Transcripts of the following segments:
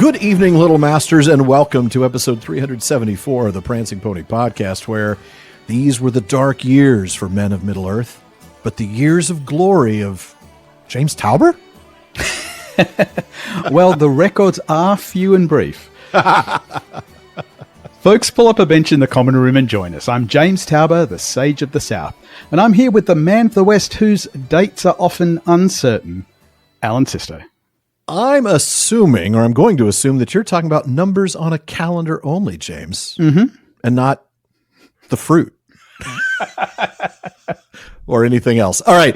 Good evening, Little Masters, and welcome to episode 374 of the Prancing Pony Podcast, where these were the dark years for men of Middle-earth, but the years of glory of James Tauber? Well, the records are few and brief. Folks, pull up a bench in the common room and join us. I'm James Tauber, the Sage of the South, and I'm here with the man of the West whose dates are often uncertain, Alan Sisto. I'm assuming, or I'm going to assume, that you're talking about numbers on a calendar only, James, and not the fruit or anything else. All right.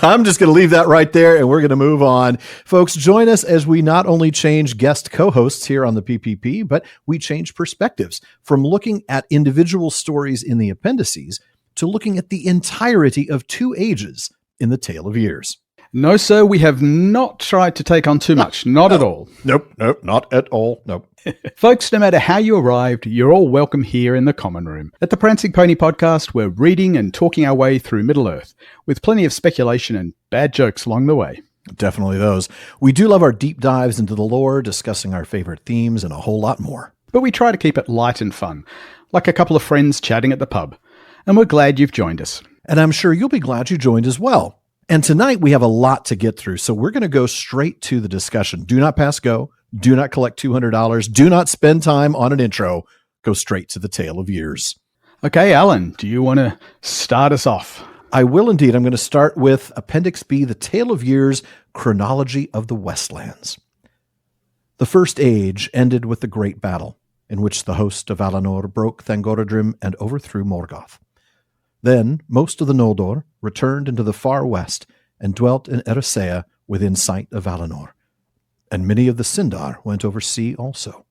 I'm just going to leave that right there, and we're going to move on. Folks, join us as we not only change guest co-hosts here on the PPP, but we change perspectives from looking at individual stories in the appendices to looking at the entirety of two ages in the Tale of Years. No, sir, we have not tried to take on too much. Not at all. Nope, not at all. Nope. Folks, no matter how you arrived, you're all welcome here in the common room. At the Prancing Pony Podcast, we're reading and talking our way through Middle-earth, with plenty of speculation and bad jokes along the way. Definitely those. We do love our deep dives into the lore, discussing our favorite themes, and a whole lot more. But we try to keep it light and fun, like a couple of friends chatting at the pub. And we're glad you've joined us. And I'm sure you'll be glad you joined as well. And tonight we have a lot to get through, so we're going to go straight to the discussion. Do not pass go. Do not collect $200. Do not spend time on an intro. Go straight to the Tale of Years. Okay, Alan, do you want to start us off? I will indeed. I'm going to start with Appendix B, the Tale of Years, Chronology of the Westlands. The First Age ended with the Great Battle, in which the host of Valinor broke Thangorodrim and overthrew Morgoth. Then most of the Noldor returned into the far west and dwelt in Eressëa within sight of Valinor, and many of the Sindar went over sea also.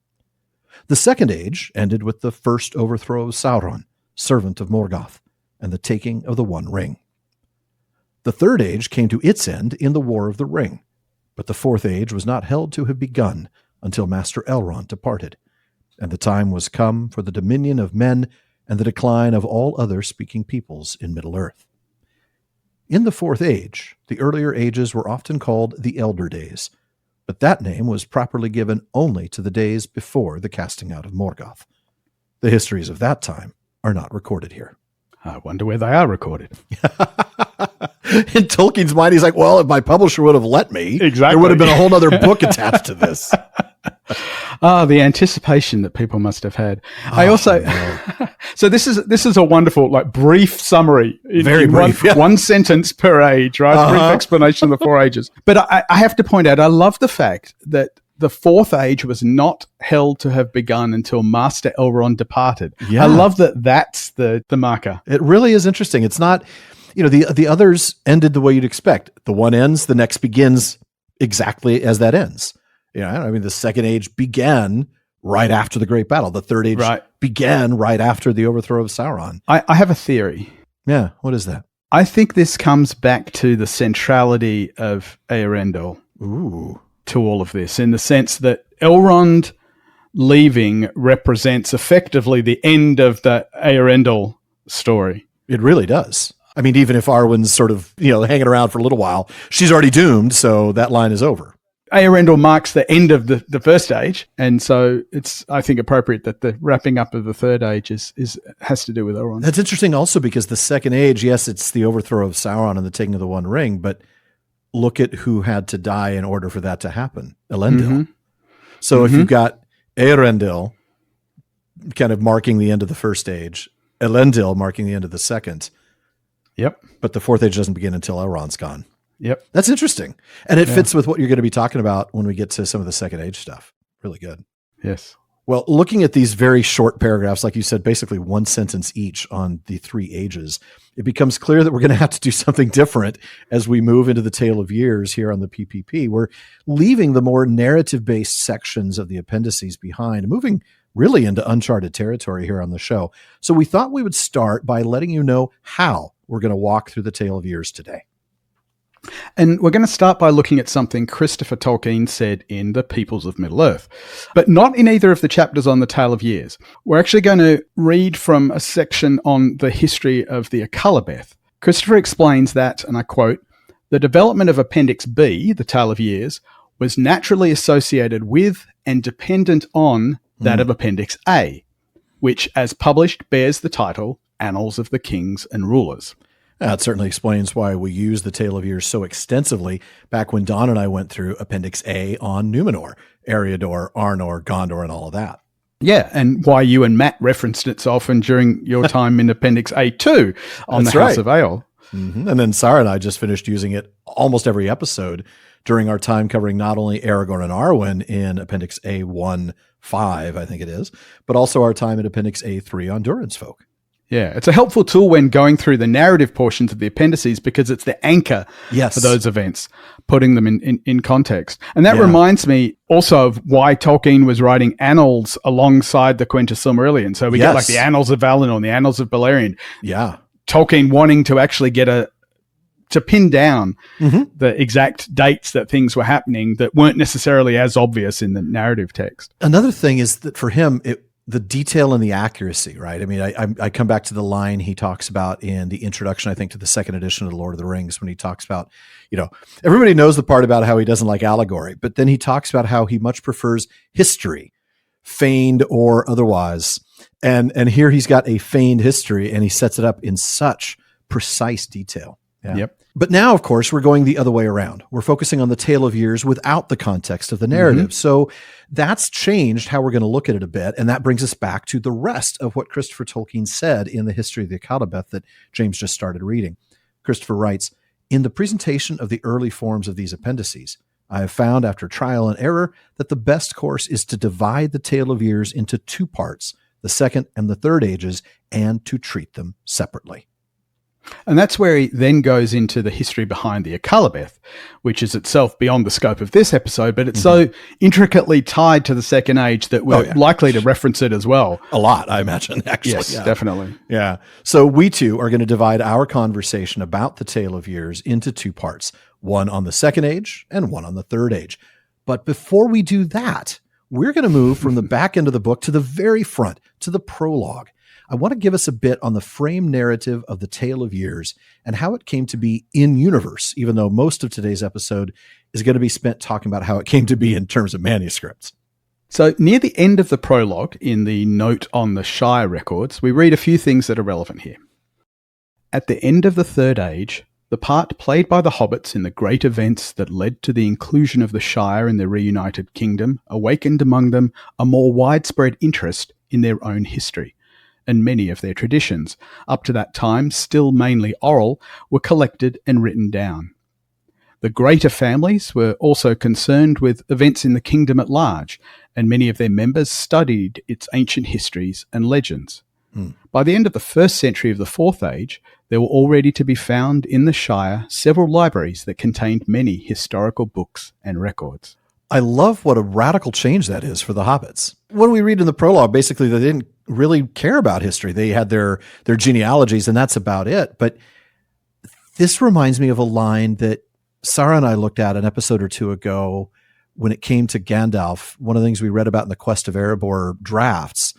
The Second Age ended with the first overthrow of Sauron, servant of Morgoth, and the taking of the One Ring. The Third Age came to its end in the War of the Ring, but the Fourth Age was not held to have begun until Master Elrond departed, and the time was come for the dominion of men and the decline of all other speaking peoples in Middle-earth. In the Fourth Age, the earlier ages were often called the Elder Days, but that name was properly given only to the days before the casting out of Morgoth. The histories of that time are not recorded here. I wonder where they are recorded. In Tolkien's mind, he's like, well, if my publisher would have let me, there would have been a whole other book attached to this. The anticipation that people must have had. I also, so this is a wonderful, brief summary. Very brief. One sentence per age, right? Brief explanation of the four ages. But I have to point out, I love the fact that the Fourth Age was not held to have begun until Master Elrond departed. Yeah. I love that that's the marker. It really is interesting. It's not, the others ended the way you'd expect. The one ends, the next begins exactly as that ends. The Second Age began right after the Great Battle. The Third Age began right after the overthrow of Sauron. I have a theory. Yeah, what is that? I think this comes back to the centrality of Eärendil to all of this, in the sense that Elrond leaving represents effectively the end of the Eärendil story. It really does. I mean, even if Arwen's sort of, hanging around for a little while, she's already doomed, so that line is over. Eärendil marks the end of the First Age, and so it's, I think, appropriate that the wrapping up of the Third Age has to do with Elrond. That's interesting also because the Second Age, yes, it's the overthrow of Sauron and the taking of the One Ring, but look at who had to die in order for that to happen. Elendil. Mm-hmm. So if you've got Eärendil kind of marking the end of the First Age, Elendil marking the end of the Second. Yep. But the Fourth Age doesn't begin until Elrond's gone. Yep. That's interesting. And it fits with what you're going to be talking about when we get to some of the Second Age stuff. Really good. Yes. Well, looking at these very short paragraphs, like you said, basically one sentence each on the three ages, it becomes clear that we're going to have to do something different as we move into the Tale of Years here on the PPP. We're leaving the more narrative-based sections of the appendices behind, moving really into uncharted territory here on the show. So we thought we would start by letting you know how we're going to walk through the Tale of Years today. And we're going to start by looking at something Christopher Tolkien said in The Peoples of Middle-earth, but not in either of the chapters on the Tale of Years. We're actually going to read from a section on the history of the Akalabeth. Christopher explains that, and I quote, "The development of Appendix B, the Tale of Years, was naturally associated with and dependent on that of Appendix A, which, as published, bears the title Annals of the Kings and Rulers. That certainly explains why we use the Tale of Years so extensively back when Don and I went through Appendix A on Numenor, Eriador, Arnor, Gondor, and all of that. Yeah, and why you and Matt referenced it so often during your time in Appendix A2 on That's the House right. of Ale. Mm-hmm. And then Sarah and I just finished using it almost every episode during our time covering not only Aragorn and Arwen in Appendix A1-5, I think it is, but also our time in Appendix A3 on Durin's Folk. Yeah, it's a helpful tool when going through the narrative portions of the appendices because it's the anchor for those events, putting them in context. And that reminds me also of why Tolkien was writing annals alongside the Quenta Silmarillion. So we get like the Annals of Valinor and the Annals of Beleriand. Yeah. Tolkien wanting to actually get to pin down the exact dates that things were happening that weren't necessarily as obvious in the narrative text. Another thing is that for him, the detail and the accuracy, right? I mean, I come back to the line he talks about in the introduction, I think, to the second edition of The Lord of the Rings, when he talks about, everybody knows the part about how he doesn't like allegory, but then he talks about how he much prefers history, feigned or otherwise. And here he's got a feigned history, and he sets it up in such precise detail. Yeah. Yep. But now, of course, we're going the other way around. We're focusing on the Tale of Years without the context of the narrative. So that's changed how we're going to look at it a bit. And that brings us back to the rest of what Christopher Tolkien said in the History of the Akallabeth that James just started reading. Christopher writes, "In the presentation of the early forms of these appendices, I have found after trial and error that the best course is to divide the Tale of Years into two parts, the second and the third ages, and to treat them separately." And that's where he then goes into the history behind the Akallabeth, which is itself beyond the scope of this episode, but it's so intricately tied to the Second Age that we're likely to reference it as well. A lot, I imagine, actually. Yes, definitely. Yeah. So we too are going to divide our conversation about the Tale of Years into two parts, one on the Second Age and one on the Third Age. But before we do that, we're going to move from the back end of the book to the very front, to the prologue. I want to give us a bit on the frame narrative of the Tale of Years and how it came to be in universe, even though most of today's episode is going to be spent talking about how it came to be in terms of manuscripts. So near the end of the prologue, in the note on the Shire records, we read a few things that are relevant here. At the end of the Third Age, the part played by the hobbits in the great events that led to the inclusion of the Shire in the reunited kingdom awakened among them a more widespread interest in their own history, and many of their traditions, up to that time still mainly oral, were collected and written down. The greater families were also concerned with events in the kingdom at large, and many of their members studied its ancient histories and legends. By the end of the first century of the Fourth Age, there were already to be found in the Shire several libraries that contained many historical books and records. I love what a radical change that is for the hobbits. When we read in the prologue, basically they didn't really care about history. They had their genealogies and that's about it. But this reminds me of a line that Sarah and I looked at an episode or two ago when it came to Gandalf. One of the things we read about in the Quest of Erebor drafts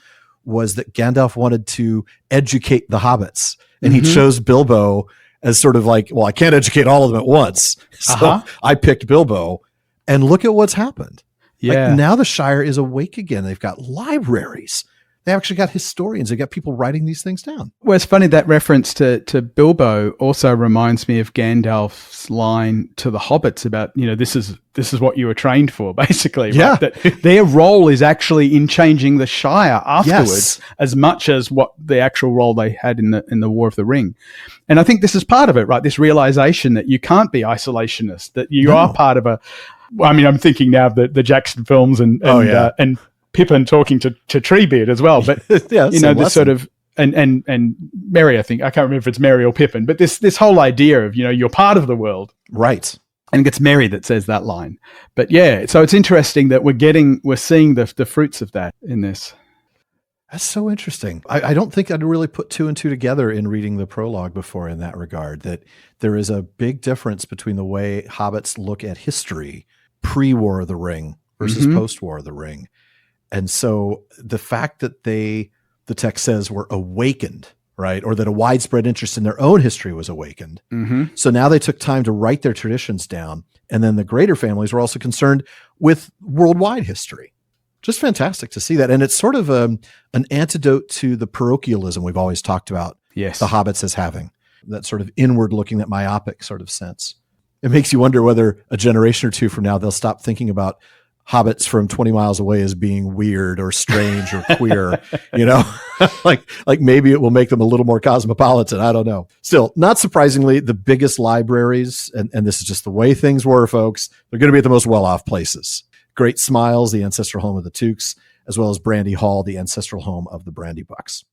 was that Gandalf wanted to educate the hobbits, and he chose Bilbo as sort of like, well, I can't educate all of them at once. So I picked Bilbo, and look at what's happened. Yeah. Like now the Shire is awake again. They've got libraries. They actually got historians. They got people writing these things down. Well, it's funny that reference to Bilbo also reminds me of Gandalf's line to the hobbits about, this is what you were trained for, basically. Right? Yeah. That their role is actually in changing the Shire afterwards, as much as what the actual role they had in the War of the Ring. And I think this is part of it, right? This realization that you can't be isolationist, that you are part of I'm thinking now of the Jackson films and Pippin talking to Treebeard as well, but this sort of and Merry, I think I can't remember if it's Merry or Pippin, but this whole idea of you're part of the world, right? And it's Merry that says that line. But yeah, so it's interesting that we're seeing the fruits of that in this. That's so interesting. I don't think I'd really put two and two together in reading the prologue before in that regard, that there is a big difference between the way hobbits look at history pre-War of the Ring versus post-War of the Ring. And so the fact that the text says were awakened right? Or that a widespread interest in their own history was awakened. So now they took time to write their traditions down. And then the greater families were also concerned with worldwide history. Just fantastic to see that. And it's sort of an antidote to the parochialism we've always talked about the hobbits as having, that sort of inward looking, that myopic sort of sense. It makes you wonder whether a generation or two from now, they'll stop thinking about hobbits from 20 miles away as being weird or strange or queer, like maybe it will make them a little more cosmopolitan. I don't know. Still, not surprisingly, the biggest libraries, and this is just the way things were, folks, they're going to be at the most well-off places. Great Smiles, the ancestral home of the Tooks, as well as Brandy Hall, the ancestral home of the Brandybucks.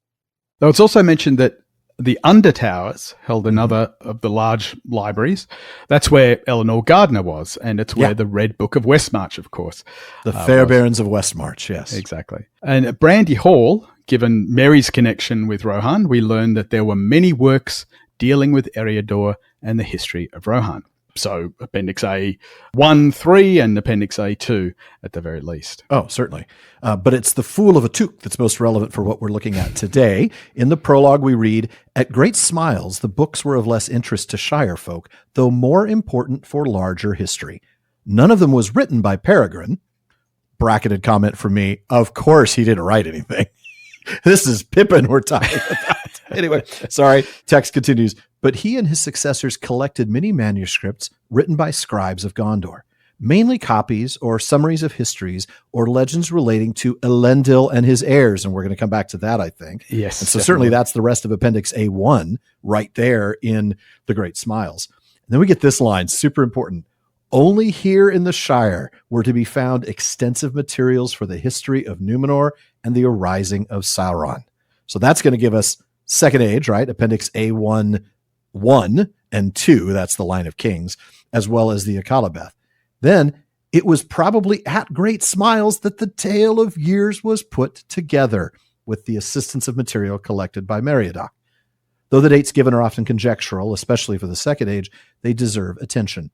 Though it's also mentioned that the Undertowers held another of the large libraries. That's where Eleanor Gardner was, and it's where the Red Book of Westmarch, of course. The Fair Barons of Westmarch, yes. Exactly. And at Brandy Hall, given Mary's connection with Rohan, we learned that there were many works dealing with Eriador and the history of Rohan. So Appendix A1, 3, and Appendix A2 at the very least. Oh, certainly. But it's the Fool of a Took that's most relevant for what we're looking at today. In the prologue, we read, "At Great Smiles, the books were of less interest to shire folk, though more important for larger history. None of them was written by Peregrine." Bracketed comment from me, of course he didn't write anything. This is Pippin we're talking about. Anyway, sorry, text continues. "But he and his successors collected many manuscripts written by scribes of Gondor, mainly copies or summaries of histories or legends relating to Elendil and his heirs." And we're going to come back to that, I think. Yes. And so certainly that's the rest of Appendix A1 right there in The Great Smiles. And then we get this line, super important. "Only here in the Shire were to be found extensive materials for the history of Numenor and the arising of Sauron." So that's going to give us Second Age, right? Appendix A1, 1 and 2, that's the line of kings, as well as the Akalabeth. Then it was probably at Great Smiles that the Tale of Years was put together with the assistance of material collected by Meriadoc. Though the dates given are often conjectural, especially for the Second Age, they deserve attention.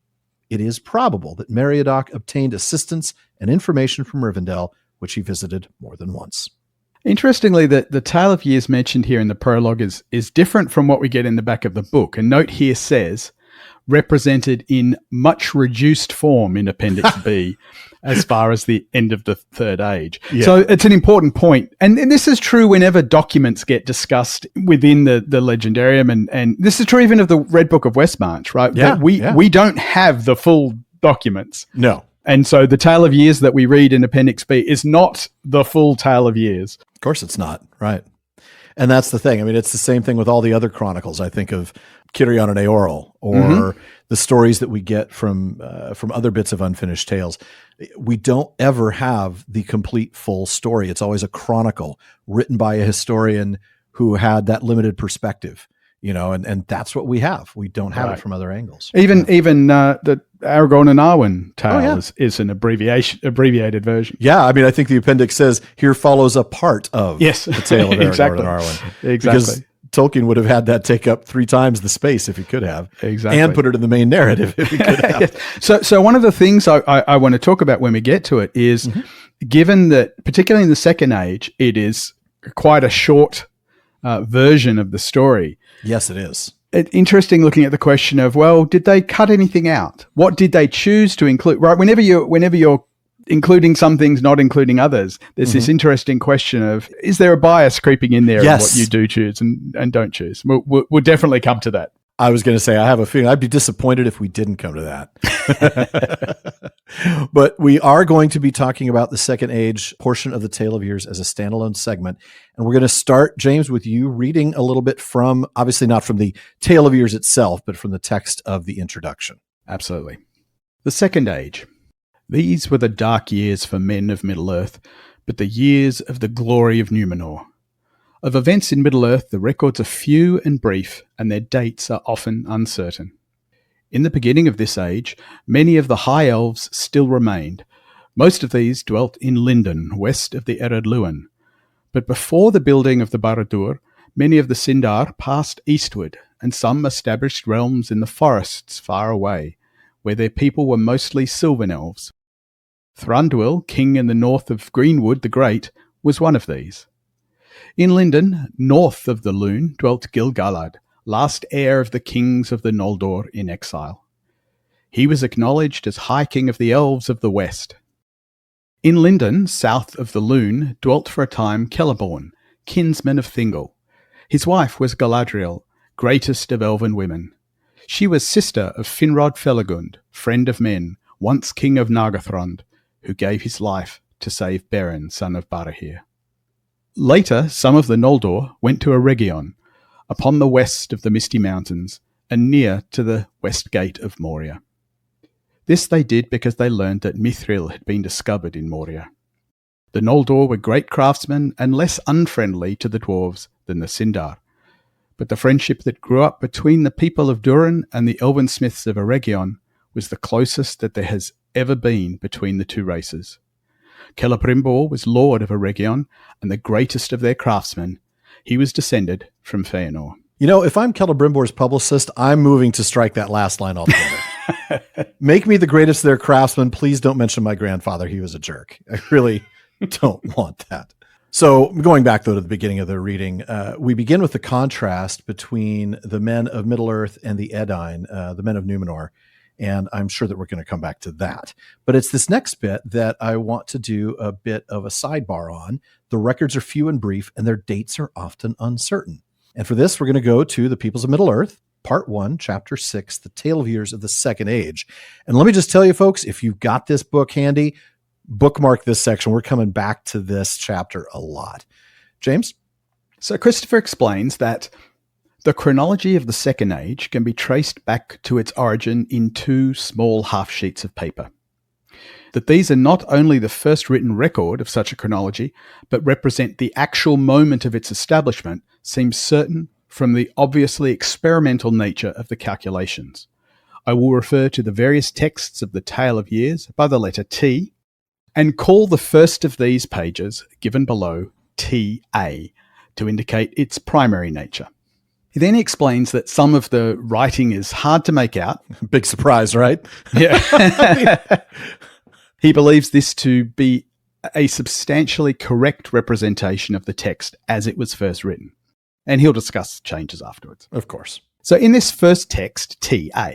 It is probable that Meriadoc obtained assistance and information from Rivendell, which he visited more than once. Interestingly, the Tale of Years mentioned here in the prologue is different from what we get in the back of the book. A note here says, represented in much reduced form in Appendix B, as far as the end of the Third Age. Yeah. So it's an important point. And this is true whenever documents get discussed within the Legendarium. And this is true even of the Red Book of Westmarch, right? Yeah, but we don't have the full documents. No. And so the Tale of Years that we read in Appendix B is not the full Tale of Years. Of course it's not, right? And that's the thing. I mean, it's the same thing with all the other chronicles. I think of Kirion and Eorl, or the stories that we get from other bits of unfinished tales. We don't ever have the complete full story. It's always a chronicle written by a historian who had that limited perspective, and that's what we have. We don't have it from other angles. Even the Aragorn and Arwen tale is an abbreviated version. Yeah, I mean, I think the appendix says here follows a part of the tale of Aragorn and Arwen. Exactly. Because Tolkien would have had that take up 3 times the space if he could have. Exactly. And put it in the main narrative if he could have. So one of the things I want to talk about when we get to it is, given that, particularly in the Second Age, it is quite a short version of the story. Yes, it is. It's interesting looking at the question of, well, did they cut anything out? What did they choose to include? Right, whenever you're including some things, not including others, there's this interesting question of, is there a bias creeping in there in what you do choose and don't choose? We'll definitely come to that. I was going to say, I have a feeling I'd be disappointed if we didn't come to that. But we are going to be talking about the Second Age portion of the Tale of Years as a standalone segment. And we're going to start, James, with you reading a little bit from, obviously not from the Tale of Years itself, but from the text of the introduction. Absolutely. The Second Age. These were the dark years for men of Middle-earth, but the years of the glory of Numenor. Of events in Middle-earth, the records are few and brief, and their dates are often uncertain. In the beginning of this age, many of the High Elves still remained. Most of these dwelt in Lindon, west of the Ered Luin. But before the building of the Barad-dûr, many of the Sindar passed eastward, and some established realms in the forests far away, where their people were mostly Sylvan Elves. Thranduil, king in the north of Greenwood the Great, was one of these. In Lindon, north of the Lune, dwelt Gil-galad, last heir of the kings of the Noldor in exile. He was acknowledged as High King of the Elves of the West. In Lindon, south of the Lune, dwelt for a time Celebrimbor, kinsman of Thingol. His wife was Galadriel, greatest of elven women. She was sister of Finrod Felagund, friend of men, once king of Nargothrond, who gave his life to save Beren, son of Barahir. Later, some of the Noldor went to Eregion, upon the west of the Misty Mountains, and near to the west gate of Moria. This they did because they learned that Mithril had been discovered in Moria. The Noldor were great craftsmen and less unfriendly to the dwarves than the Sindar. But the friendship that grew up between the people of Durin and the elven smiths of Eregion was the closest that there has ever been between the two races. Celebrimbor was lord of Eregion and the greatest of their craftsmen. He was descended from Feanor. You know, if I'm Celebrimbor's publicist, I'm moving to strike that last line altogether. Make me the greatest of their craftsmen. Please don't mention my grandfather. He was a jerk. I really don't want that. So going back, though, to the beginning of the reading, we begin with the contrast between the men of Middle-earth and the Edain, the men of Numenor. And I'm sure that we're going to come back to that. But it's this next bit that I want to do a bit of a sidebar on. The records are few and brief, and their dates are often uncertain. And for this, we're going to go to the Peoples of Middle-earth, Part 1, Chapter 6, The Tale of Years of the Second Age. And let me just tell you, folks, if you've got this book handy, bookmark this section. We're coming back to this chapter a lot. James? So Christopher explains that the chronology of the Second Age can be traced back to its origin in two small half-sheets of paper. That these are not only the first written record of such a chronology, but represent the actual moment of its establishment seems certain from the obviously experimental nature of the calculations. I will refer to the various texts of the Tale of Years by the letter T, and call the first of these pages, given below, TA, to indicate its primary nature. He then explains that some of the writing is hard to make out. Big surprise, right? Yeah. He believes this to be a substantially correct representation of the text as it was first written. And he'll discuss changes afterwards. Of course. So in this first text, TA,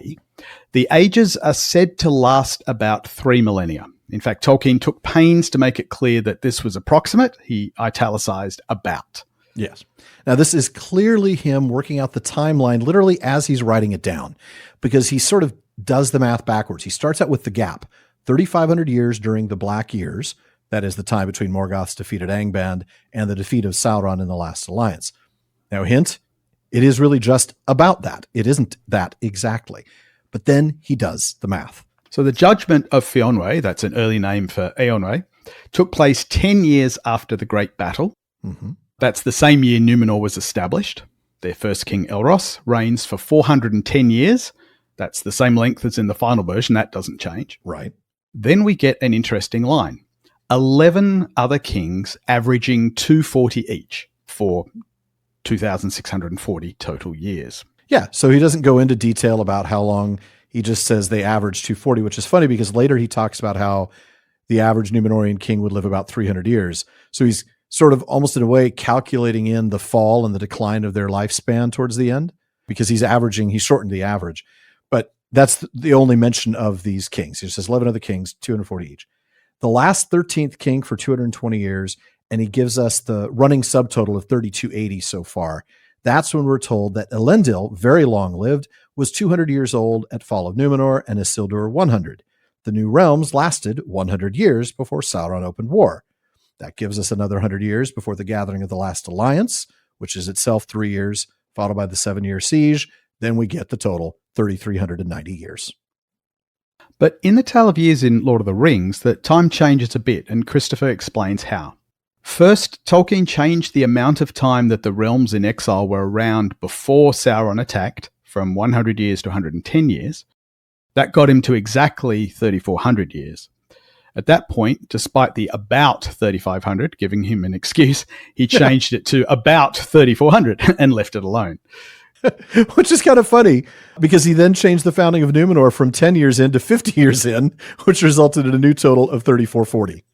the ages are said to last about 3 millennia. In fact, Tolkien took pains to make it clear that this was approximate. He italicized about. Yes. Now, this is clearly him working out the timeline literally as he's writing it down, because he sort of does the math backwards. He starts out with the gap, 3,500 years during the Black Years. That is the time between Morgoth's defeat at Angband and the defeat of Sauron in the Last Alliance. Now, hint, it is really just about that. It isn't that exactly. But then he does the math. So the judgment of Fionwe, that's an early name for Eonwe, took place 10 years after the Great Battle. Mm-hmm. That's the same year Numenor was established. Their first king, Elros, reigns for 410 years. That's the same length as in the final version. That doesn't change. Right. Then we get an interesting line. 11 other kings averaging 240 each for 2,640 total years. Yeah, so he doesn't go into detail about how long. He just says they average 240, which is funny because later he talks about how the average Numenorian king would live about 300 years. So he's sort of almost in a way calculating in the fall and the decline of their lifespan towards the end, because he shortened the average. But that's the only mention of these kings. He says 11 other kings, 240 each. The last 13th king for 220 years, and he gives us the running subtotal of 3,280 so far. That's when we're told that Elendil, very long-lived, was 200 years old at fall of Numenor, and Isildur 100. The New Realms lasted 100 years before Sauron opened war. That gives us another 100 years before the gathering of the Last Alliance, which is itself 3 years, followed by the 7-year siege. Then we get the total 3,390 years. But in the Tale of Years in Lord of the Rings, the time changes a bit, and Christopher explains how. First, Tolkien changed the amount of time that the realms in exile were around before Sauron attacked from 100 years to 110 years. That got him to exactly 3,400 years. At that point, despite the about 3,500 giving him an excuse, he changed it to about 3,400 and left it alone. Which is kind of funny, because he then changed the founding of Numenor from 10 years in to 50 years in, which resulted in a new total of 3,440.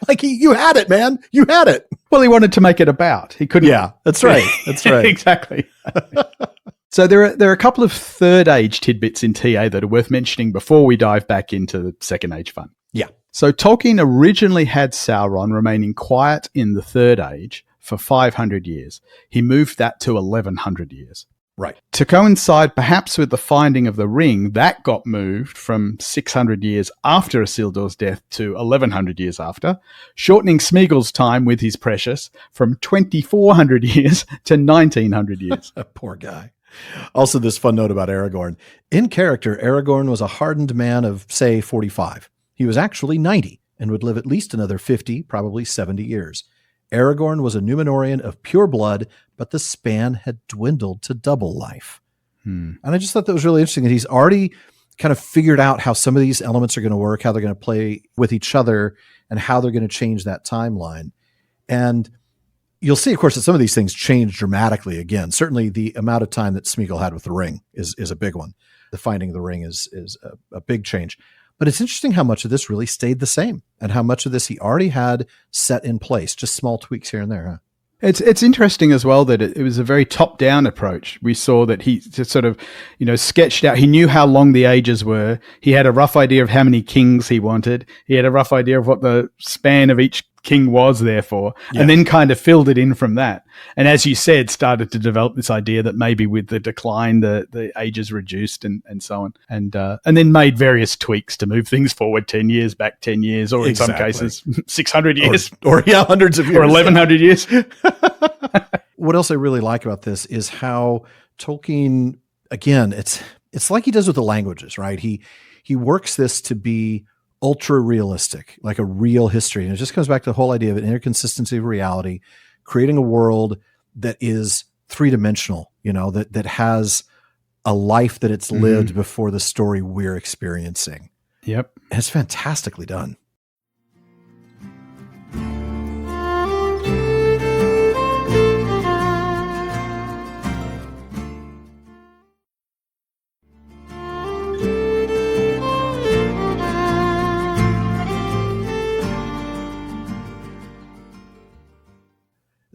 Like, you had it, man. You had it. Well, he wanted to make it about. He couldn't. Yeah, that's right. That's right. Exactly. So there are a couple of Third Age tidbits in TA that are worth mentioning before we dive back into the Second Age fun. Yeah. So Tolkien originally had Sauron remaining quiet in the Third Age for 500 years. He moved that to 1100 years. Right. To coincide perhaps with the finding of the ring, that got moved from 600 years after Isildur's death to 1100 years after, shortening Smeagol's time with his precious from 2400 years to 1900 years. Poor guy. Also, this fun note about Aragorn. In character, Aragorn was a hardened man of, say, 45. He was actually 90 and would live at least another 50, probably 70 years. Aragorn was a Númenorian of pure blood, but the span had dwindled to double life. And I just thought that was really interesting that he's already kind of figured out how some of these elements are going to work, how they're going to play with each other, and how they're going to change that timeline. And you'll see, of course, that some of these things change dramatically again. Certainly the amount of time that Smeagol had with the ring is a big one. The finding of the ring is a big change. But it's interesting how much of this really stayed the same and how much of this he already had set in place, just small tweaks here and there. Huh? It's interesting as well that it was a very top-down approach. We saw that he just sort of, sketched out. He knew how long the ages were. He had a rough idea of how many kings he wanted. He had a rough idea of what the span of each king was there for, and then kind of filled it in from that. And as you said, started to develop this idea that maybe with the decline, the ages reduced and so on. And then made various tweaks to move things forward 10 years, back 10 years, or in some cases, 600 years. Or hundreds of years. Or 1100 years. What else I really like about this is how Tolkien, again, it's like he does with the languages, right? He works this to be ultra realistic, like a real history. And it just comes back to the whole idea of an inconsistency of reality, creating a world that is three-dimensional, that has a life that it's lived before the story we're experiencing. Yep. And it's fantastically done.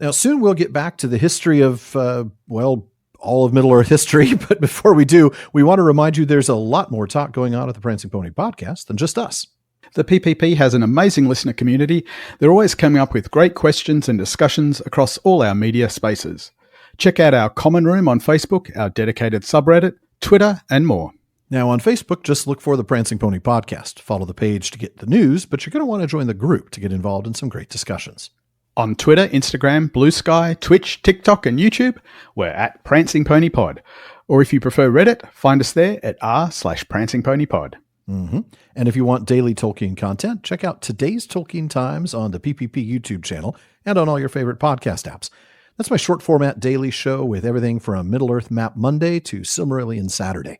Now, soon we'll get back to the history of, all of Middle-earth history. But before we do, we want to remind you there's a lot more talk going on at the Prancing Pony podcast than just us. The PPP has an amazing listener community. They're always coming up with great questions and discussions across all our media spaces. Check out our common room on Facebook, our dedicated subreddit, Twitter, and more. Now, on Facebook, just look for the Prancing Pony podcast. Follow the page to get the news, but you're going to want to join the group to get involved in some great discussions. On Twitter, Instagram, Blue Sky, Twitch, TikTok, and YouTube, we're at Prancing Pony Pod. Or if you prefer Reddit, find us there at r/Prancing Pony Pod. And if you want daily Tolkien content, check out Today's Tolkien Times on the PPP YouTube channel and on all your favorite podcast apps. That's my short format daily show with everything from Middle-earth Map Monday to Silmarillion Saturday.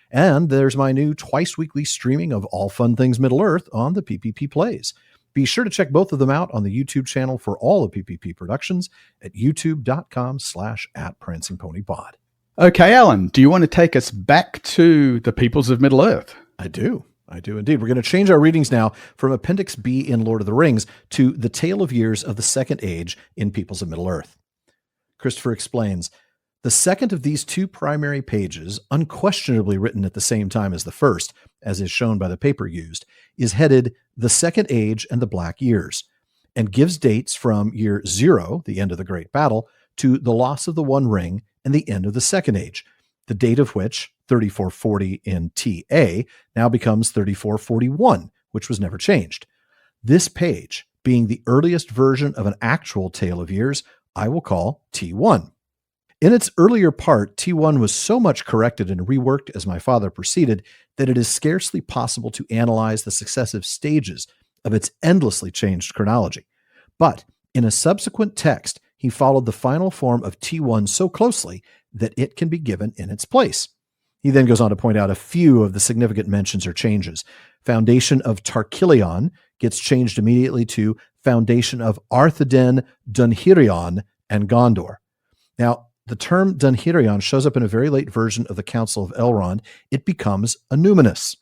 And there's my new twice weekly streaming of all fun things Middle-earth on the PPP Plays. Be sure to check both of them out on the YouTube channel for all of PPP productions at youtube.com/@PrancingPonyPod. Okay, Alan, do you want to take us back to the peoples of Middle-earth? I do indeed. We're going to change our readings now from Appendix B in Lord of the Rings to The Tale of Years of the Second Age in Peoples of Middle-earth. Christopher explains, the second of these two primary pages, unquestionably written at the same time as the first, as is shown by the paper used, is headed The Second Age and the Black Years, and gives dates from year 0, the end of the Great Battle, to the loss of the One Ring and the end of the Second Age, the date of which, 3440 in TA, now becomes 3441, which was never changed. This page, being the earliest version of an actual Tale of Years, I will call T1. In its earlier part, T1 was so much corrected and reworked as my father proceeded that it is scarcely possible to analyze the successive stages of its endlessly changed chronology. But in a subsequent text, he followed the final form of T1 so closely that it can be given in its place. He then goes on to point out a few of the significant mentions or changes. Foundation of Tarkilion gets changed immediately to Foundation of Arthedain, Dunhirion, and Gondor. Now, the term Dunhirion shows up in a very late version of the Council of Elrond. It becomes Anuminous.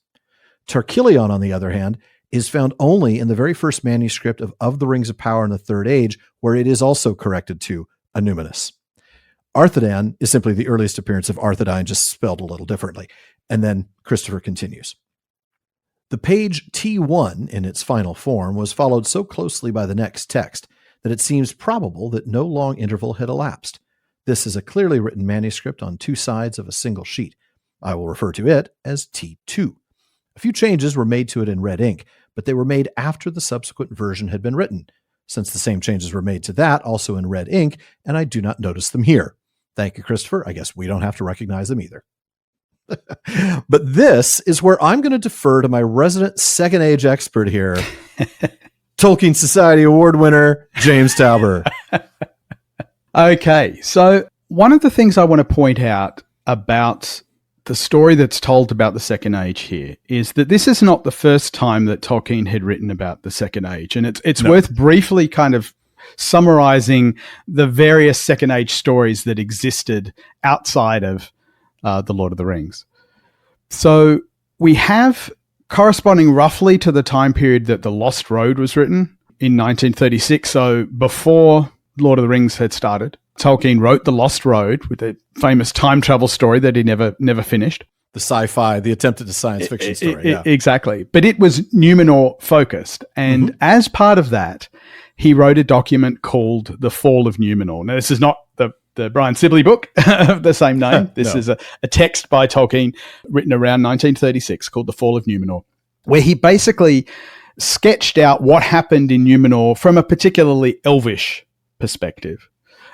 Tarkilion, on the other hand, is found only in the very first manuscript of The Rings of Power in the Third Age, where it is also corrected to Anuminous. Arthedain is simply the earliest appearance of Arthedain, just spelled a little differently. And then Christopher continues. The page T1 in its final form was followed so closely by the next text that it seems probable that no long interval had elapsed. This is a clearly written manuscript on two sides of a single sheet. I will refer to it as T2. A few changes were made to it in red ink, but they were made after the subsequent version had been written, since the same changes were made to that also in red ink, and I do not notice them here. Thank you, Christopher. I guess we don't have to recognize them either. But this is where I'm going to defer to my resident second age expert here, Tolkien Society Award winner, James Tauber. Okay, so one of the things I want to point out about the story that's told about the Second Age here is that this is not the first time that Tolkien had written about the Second Age, and it's worth briefly kind of summarizing the various Second Age stories that existed outside of The Lord of the Rings. So we have, corresponding roughly to the time period that The Lost Road was written in 1936, so before Lord of the Rings had started, Tolkien wrote The Lost Road with the famous time travel story that he never finished. The sci-fi, the attempted science fiction story. Yeah. Exactly. But it was Numenor focused. And as part of that, he wrote a document called The Fall of Numenor. Now, this is not the Brian Sibley book of the same name. This is a text by Tolkien written around 1936 called The Fall of Numenor, where he basically sketched out what happened in Numenor from a particularly elvish perspective.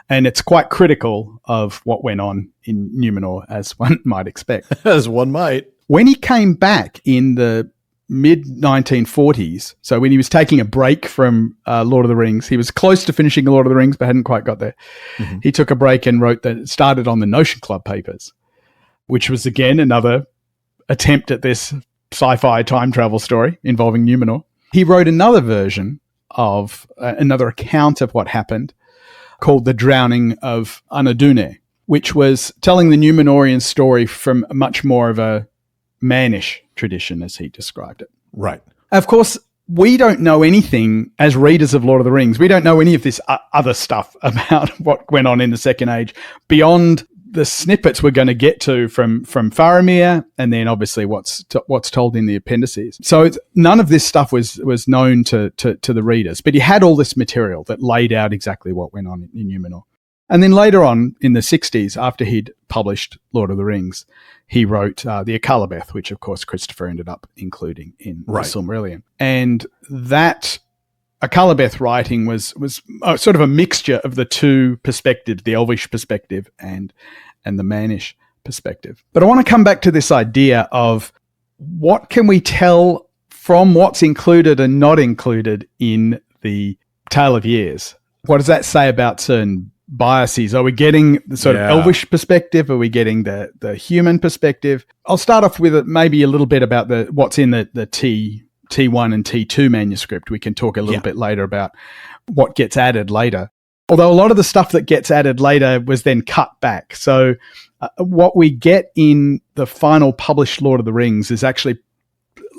And it's quite critical of what went on in Numenor, as one might expect. As one might. When he came back in the mid-1940s, so when he was taking a break from Lord of the Rings, he was close to finishing Lord of the Rings, but hadn't quite got there. He took a break and started on the Notion Club papers, which was, again, another attempt at this sci-fi time travel story involving Numenor. He wrote another version of, another account of what happened, called The Drowning of Unadune, which was telling the Numenorian story from much more of a mannish tradition, as he described it. Right. Of course, we don't know anything as readers of Lord of the Rings. We don't know any of this other stuff about what went on in the Second Age beyond the snippets we're going to get to from Faramir, and then obviously what's told in the appendices. So none of this stuff was known to the readers, but he had all this material that laid out exactly what went on in Numenor. And then later on in the 60s, after he'd published Lord of the Rings, he wrote the Akalabeth, which of course Christopher ended up including in the Silmarillion. And that Akalabeth writing was sort of a mixture of the two perspectives, the Elvish perspective and the Mannish perspective. But I want to come back to this idea of what can we tell from what's included and not included in the Tale of Years? What does that say about certain biases? Are we getting the sort of Elvish perspective? Are we getting the human perspective? I'll start off with maybe a little bit about what's in the T1 and T2 manuscript. We can talk a little bit later about what gets added later. Although a lot of the stuff that gets added later was then cut back. So what we get in the final published Lord of the Rings is actually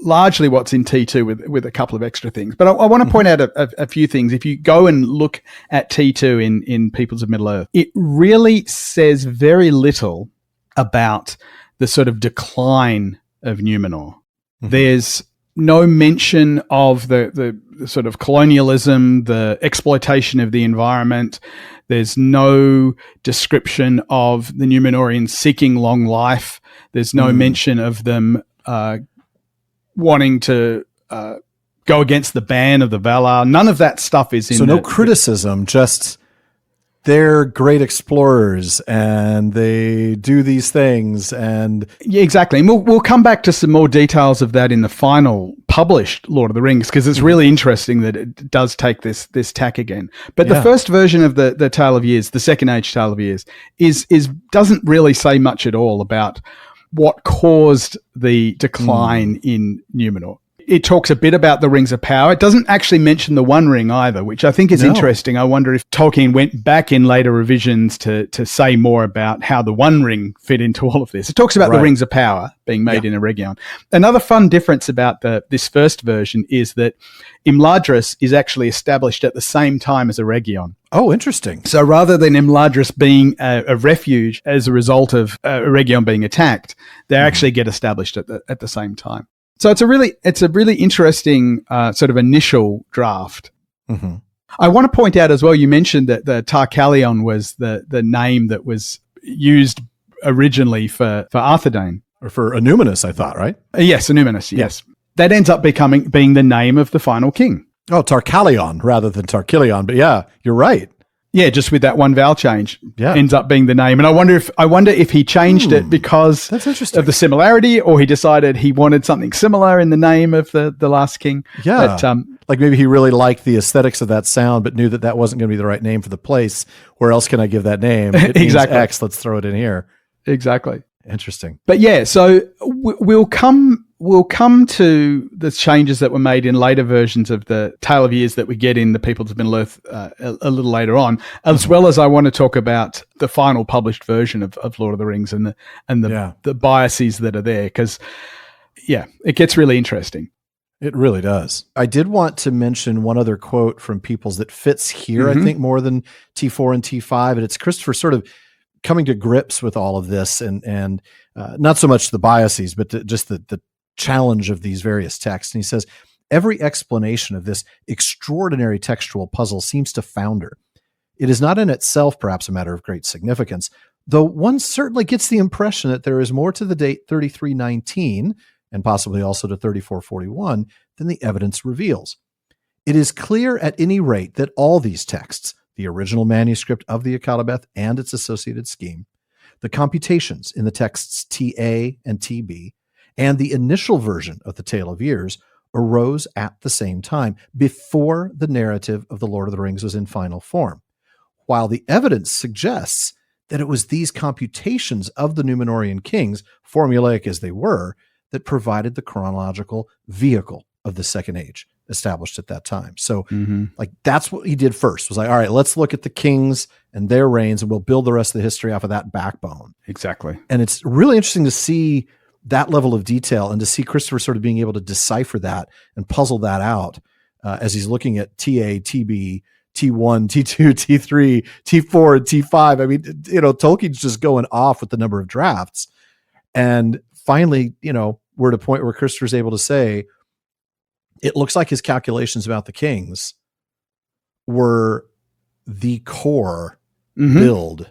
largely what's in T2 with a couple of extra things. But I want to point out a few things. If you go and look at T2 in Peoples of Middle-earth, it really says very little about the sort of decline of Numenor. There's no mention of the sort of colonialism, the exploitation of the environment. There's no description of the Numenorians seeking long life. There's no mention of them wanting to go against the ban of the Valar. None of that stuff is in. So no criticism, just they're great explorers and they do these things. And yeah, exactly. And we'll come back to some more details of that in the final published Lord of the Rings, because it's really interesting that it does take this tack again. But the first version of the Tale of Years, the Second Age Tale of Years, is doesn't really say much at all about what caused the decline in Numenor. It talks a bit about the rings of power. It doesn't actually mention the One Ring either, which I think is interesting. I wonder if Tolkien went back in later revisions to say more about how the One Ring fit into all of this. It talks about the rings of power being made in Eregion. Another fun difference about this first version is that Imladris is actually established at the same time as Eregion. Oh, interesting. So rather than Imladris being a refuge as a result of Eregion being attacked, they actually get established at the same time. So it's a really interesting sort of initial draft. Mm-hmm. I want to point out as well, you mentioned that the Tarkalion was the name that was used originally for Arthedain. Or for Anuminus, I thought, right? Yes, Anuminus, yes. That ends up being the name of the final king. Oh, Tarkalion rather than Tarkilion. But yeah, you're right. Yeah, just with that one vowel change, ends up being the name. And I wonder if he changed it because that's interesting. of the similarity, or he decided he wanted something similar in the name of the last king. Yeah, but, like maybe he really liked the aesthetics of that sound, but knew that wasn't going to be the right name for the place. Where else can I give that name? It exactly. means X. Let's throw it in here. Exactly. Interesting. But yeah, so we'll come to the changes that were made in later versions of the Tale of Years that we get in the Peoples of Middle-earth a little later on, as well as I want to talk about the final published version of Lord of the Rings and the biases that are there, because it gets really interesting. It really does. I did want to mention one other quote from Peoples that fits here, I think, more than T4 and T5, and it's Christopher sort of coming to grips with all of this and not so much the biases, but just the challenge of these various texts. And he says, every explanation of this extraordinary textual puzzle seems to founder. It is not in itself perhaps a matter of great significance, though one certainly gets the impression that there is more to the date 3319 and possibly also to 3441 than the evidence reveals. It is clear at any rate that all these texts, the original manuscript of the Akadabeth and its associated scheme, the computations in the texts TA and TB, and the initial version of the Tale of Years arose at the same time, before the narrative of the Lord of the Rings was in final form, while the evidence suggests that it was these computations of the Númenórean kings, formulaic as they were, that provided the chronological vehicle of the Second Age established at that time. So that's what he did first, was like, all right, let's look at the kings and their reigns and we'll build the rest of the history off of that backbone. Exactly. And it's really interesting to see that level of detail and to see Christopher sort of being able to decipher that and puzzle that out as he's looking at TA, TB, T1, T2, T3, T4, and T5. I mean, Tolkien's just going off with the number of drafts. And finally, we're at a point where Christopher's able to say, it looks like his calculations about the kings were the core build,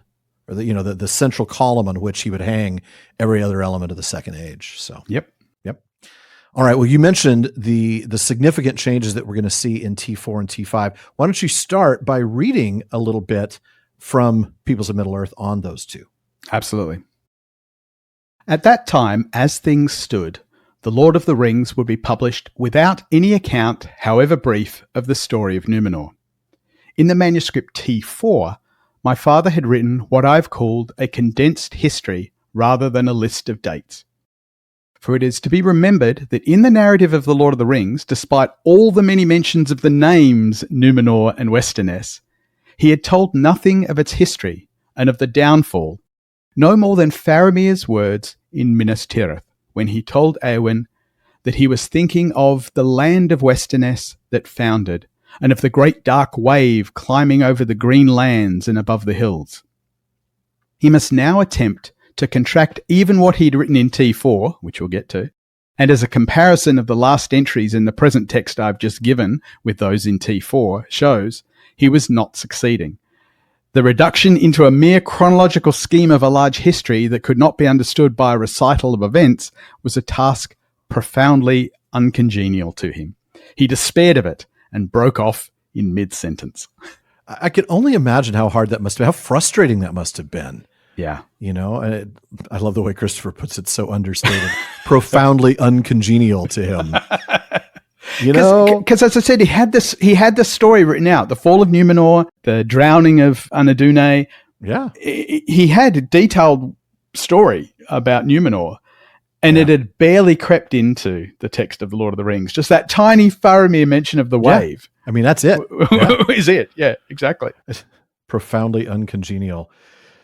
or the central column on which he would hang every other element of the Second Age. So, Yep. All right. Well, you mentioned the significant changes that we're going to see in T4 and T5. Why don't you start by reading a little bit from Peoples of Middle-earth on those two? Absolutely. At that time, as things stood, The Lord of the Rings would be published without any account, however brief, of the story of Númenor. In the manuscript T4, my father had written what I've called a condensed history rather than a list of dates. For it is to be remembered that in the narrative of The Lord of the Rings, despite all the many mentions of the names Númenor and Westernesse, he had told nothing of its history and of the downfall, no more than Faramir's words in Minas Tirith, when he told Éowyn that he was thinking of the land of Westernesse that foundered, and of the great dark wave climbing over the green lands and above the hills. He must now attempt to contract even what he'd written in T4, which we'll get to, and as a comparison of the last entries in the present text I've just given with those in T4 shows, he was not succeeding. The reduction into a mere chronological scheme of a large history that could not be understood by a recital of events was a task profoundly uncongenial to him. He despaired of it and broke off in mid-sentence. I could only imagine how hard that must have been, how frustrating that must have been. Yeah. And I love the way Christopher puts it, so understated, profoundly uncongenial to him. Because as I said, he had this story written out, the fall of Númenor, the drowning of Anadune. Yeah. He had a detailed story about Númenor, And it had barely crept into the text of The Lord of the Rings. Just that tiny Faramir mention of the wave. I mean, that's it. Is it? Yeah, exactly. Profoundly uncongenial.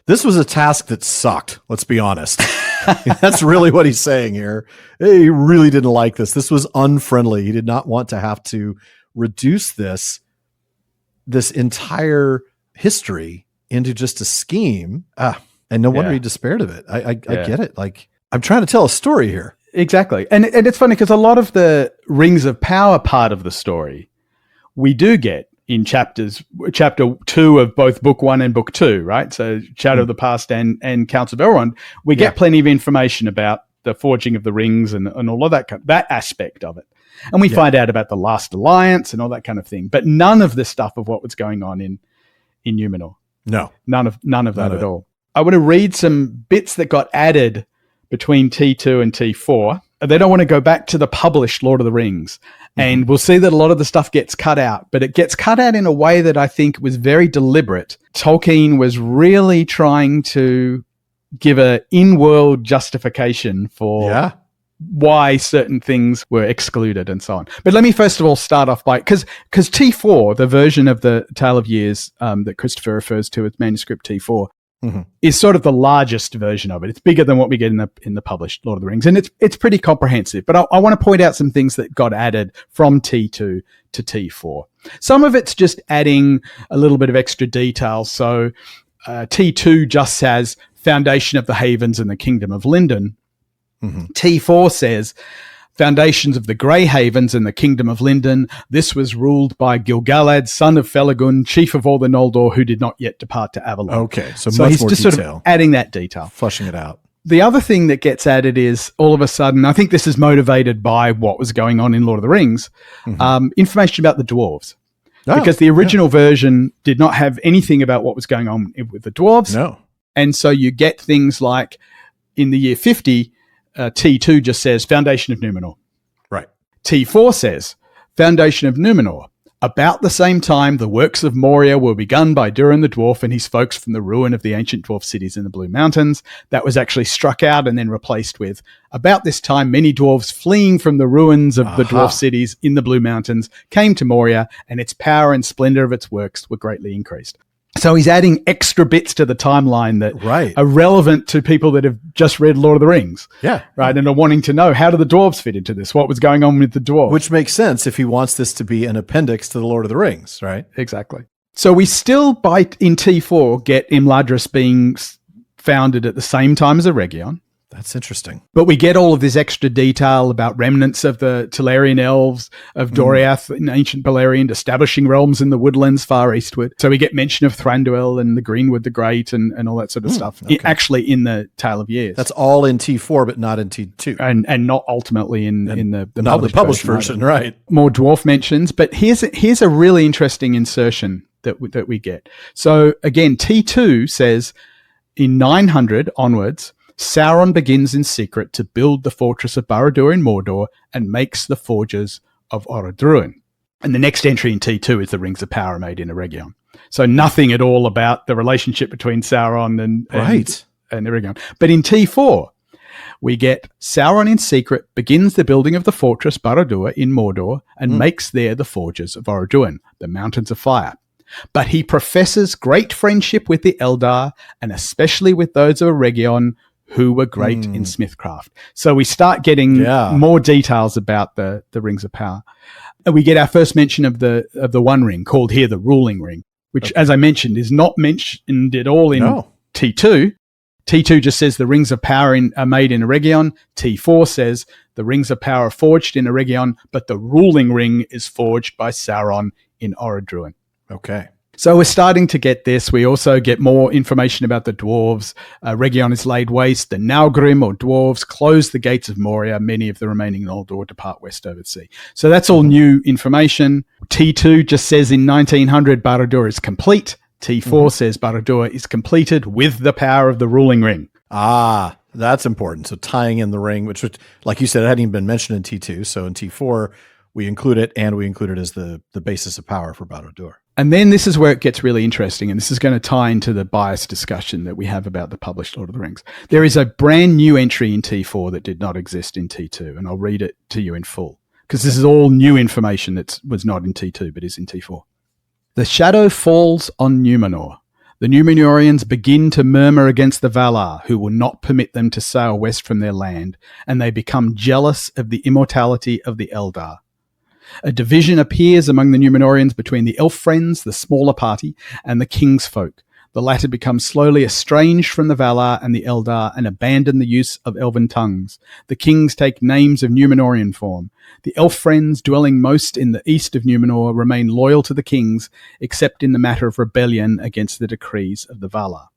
This was a task that sucked, let's be honest. That's really what he's saying here. He really didn't like this. This was unfriendly. He did not want to have to reduce this entire history into just a scheme. And no wonder he despaired of it. I get it. Like, I'm trying to tell a story here. Exactly. And it's funny because a lot of the Rings of Power part of the story we do get in chapter 2 of both book 1 and book 2, right? So Shadow of the Past and Council of Elrond, we get plenty of information about the forging of the rings and all of that aspect of it. And we find out about the Last Alliance and all that kind of thing. But none of the stuff of what was going on in Numenor. No. None of that at all. I want to read some bits that got added between T2 and T4. They don't want to go back to the published Lord of the Rings. And we'll see that a lot of the stuff gets cut out, but it gets cut out in a way that I think was very deliberate. Tolkien was really trying to give an in-world justification for why certain things were excluded and so on. But let me first of all start off by, because T4, the version of the Tale of Years that Christopher refers to as manuscript T4, is sort of the largest version of it. It's bigger than what we get in the published Lord of the Rings, and it's pretty comprehensive. But I want to point out some things that got added from T2 to T4. Some of it's just adding a little bit of extra detail. So T2 just says foundation of the havens and the kingdom of Lindon. T4 says foundations of the Grey Havens and the kingdom of Lindon. This was ruled by Gil-galad, son of Felagund, chief of all the Noldor, who did not yet depart to Avalon. Okay, so much he's more just detail. sort of adding that detail. Fleshing it out. The other thing that gets added is all of a sudden, I think this is motivated by what was going on in Lord of the Rings, information about the dwarves. Because the original version did not have anything about what was going on with the dwarves. No. And so you get things like in the year 50, T2 just says foundation of Numenor. Right. T4 says foundation of Numenor. About the same time, the works of Moria were begun by Durin the dwarf and his folks from the ruin of the ancient dwarf cities in the Blue Mountains. That was actually struck out and then replaced with, about this time, many dwarves fleeing from the ruins of the dwarf cities in the Blue Mountains came to Moria, and its power and splendor of its works were greatly increased. So he's adding extra bits to the timeline that are relevant to people that have just read Lord of the Rings. Yeah. Right. And are wanting to know, how do the dwarves fit into this? What was going on with the dwarves? Which makes sense if he wants this to be an appendix to the Lord of the Rings, right? Exactly. So we still, in T4, get Imladris being founded at the same time as Eregion. That's interesting. But we get all of this extra detail about remnants of the Telerian elves of Doriath in ancient Beleriand, establishing realms in the woodlands far eastward. So we get mention of Thranduil and the Greenwood the Great and all that sort of stuff. Okay. Actually in the Tale of Years. That's all in T4, but not in T2. And not ultimately in the published version, right. More dwarf mentions. But here's a really interesting insertion that we get. So again, T2 says in 900 onwards, Sauron begins in secret to build the fortress of Barad-dûr in Mordor and makes the forges of Orodruin. And the next entry in T2 is the Rings of Power made in Eregion. So nothing at all about the relationship between Sauron and Eregion. But in T4, we get Sauron in secret begins the building of the fortress Barad-dûr in Mordor and makes there the forges of Orodruin, the mountains of fire. But he professes great friendship with the Eldar, and especially with those of Eregion, who were great in smithcraft. So we start getting more details about the Rings of Power. And we get our first mention of the One Ring, called here the Ruling Ring, which, as I mentioned, is not mentioned at all in T2. T2 just says the Rings of Power are made in Eregion. T4 says the Rings of Power are forged in Eregion, but the Ruling Ring is forged by Sauron in Orodruin. Okay. So we're starting to get this. We also get more information about the dwarves. Eregion is laid waste. The Naugrim, or dwarves, close the gates of Moria. Many of the remaining Noldor depart west over the sea. So that's all new information. T2 just says in 1900, Barad-dûr is complete. T4 says Barad-dûr is completed with the power of the Ruling Ring. Ah, that's important. So tying in the ring, which, like you said, it hadn't even been mentioned in T2. So in T4, we include it, and we include it as the basis of power for Barad-dûr. And then this is where it gets really interesting, and this is going to tie into the bias discussion that we have about the published Lord of the Rings. There is a brand new entry in T4 that did not exist in T2, and I'll read it to you in full, because this is all new information that was not in T2 but is in T4. The shadow falls on Númenor. The Númenorians begin to murmur against the Valar, who will not permit them to sail west from their land, and they become jealous of the immortality of the Eldar. A division appears among the Númenorians between the elf friends, the smaller party, and the king's folk. The latter become slowly estranged from the Valar and the Eldar and abandon the use of elven tongues. The kings take names of Númenorian form. The elf friends, dwelling most in the east of Númenor, remain loyal to the kings, except in the matter of rebellion against the decrees of the Valar.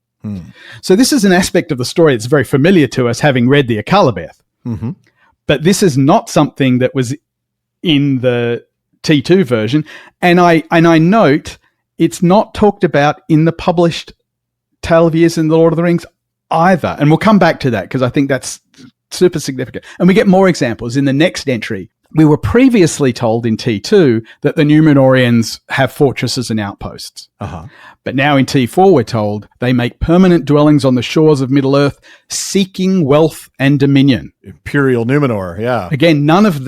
So this is an aspect of the story that's very familiar to us, having read the Akallabeth. Mm-hmm. But this is not something that was in the T2 version, and I note it's not talked about in the published Tale of Years in the Lord of the Rings either, and we'll come back to that because I think that's super significant. And we get more examples in the next entry. We were previously told in T2 that the Númenorians have fortresses and outposts. But now in T4 we're told they make permanent dwellings on the shores of Middle-earth, seeking wealth and dominion. Imperial Númenor, yeah. Again, none of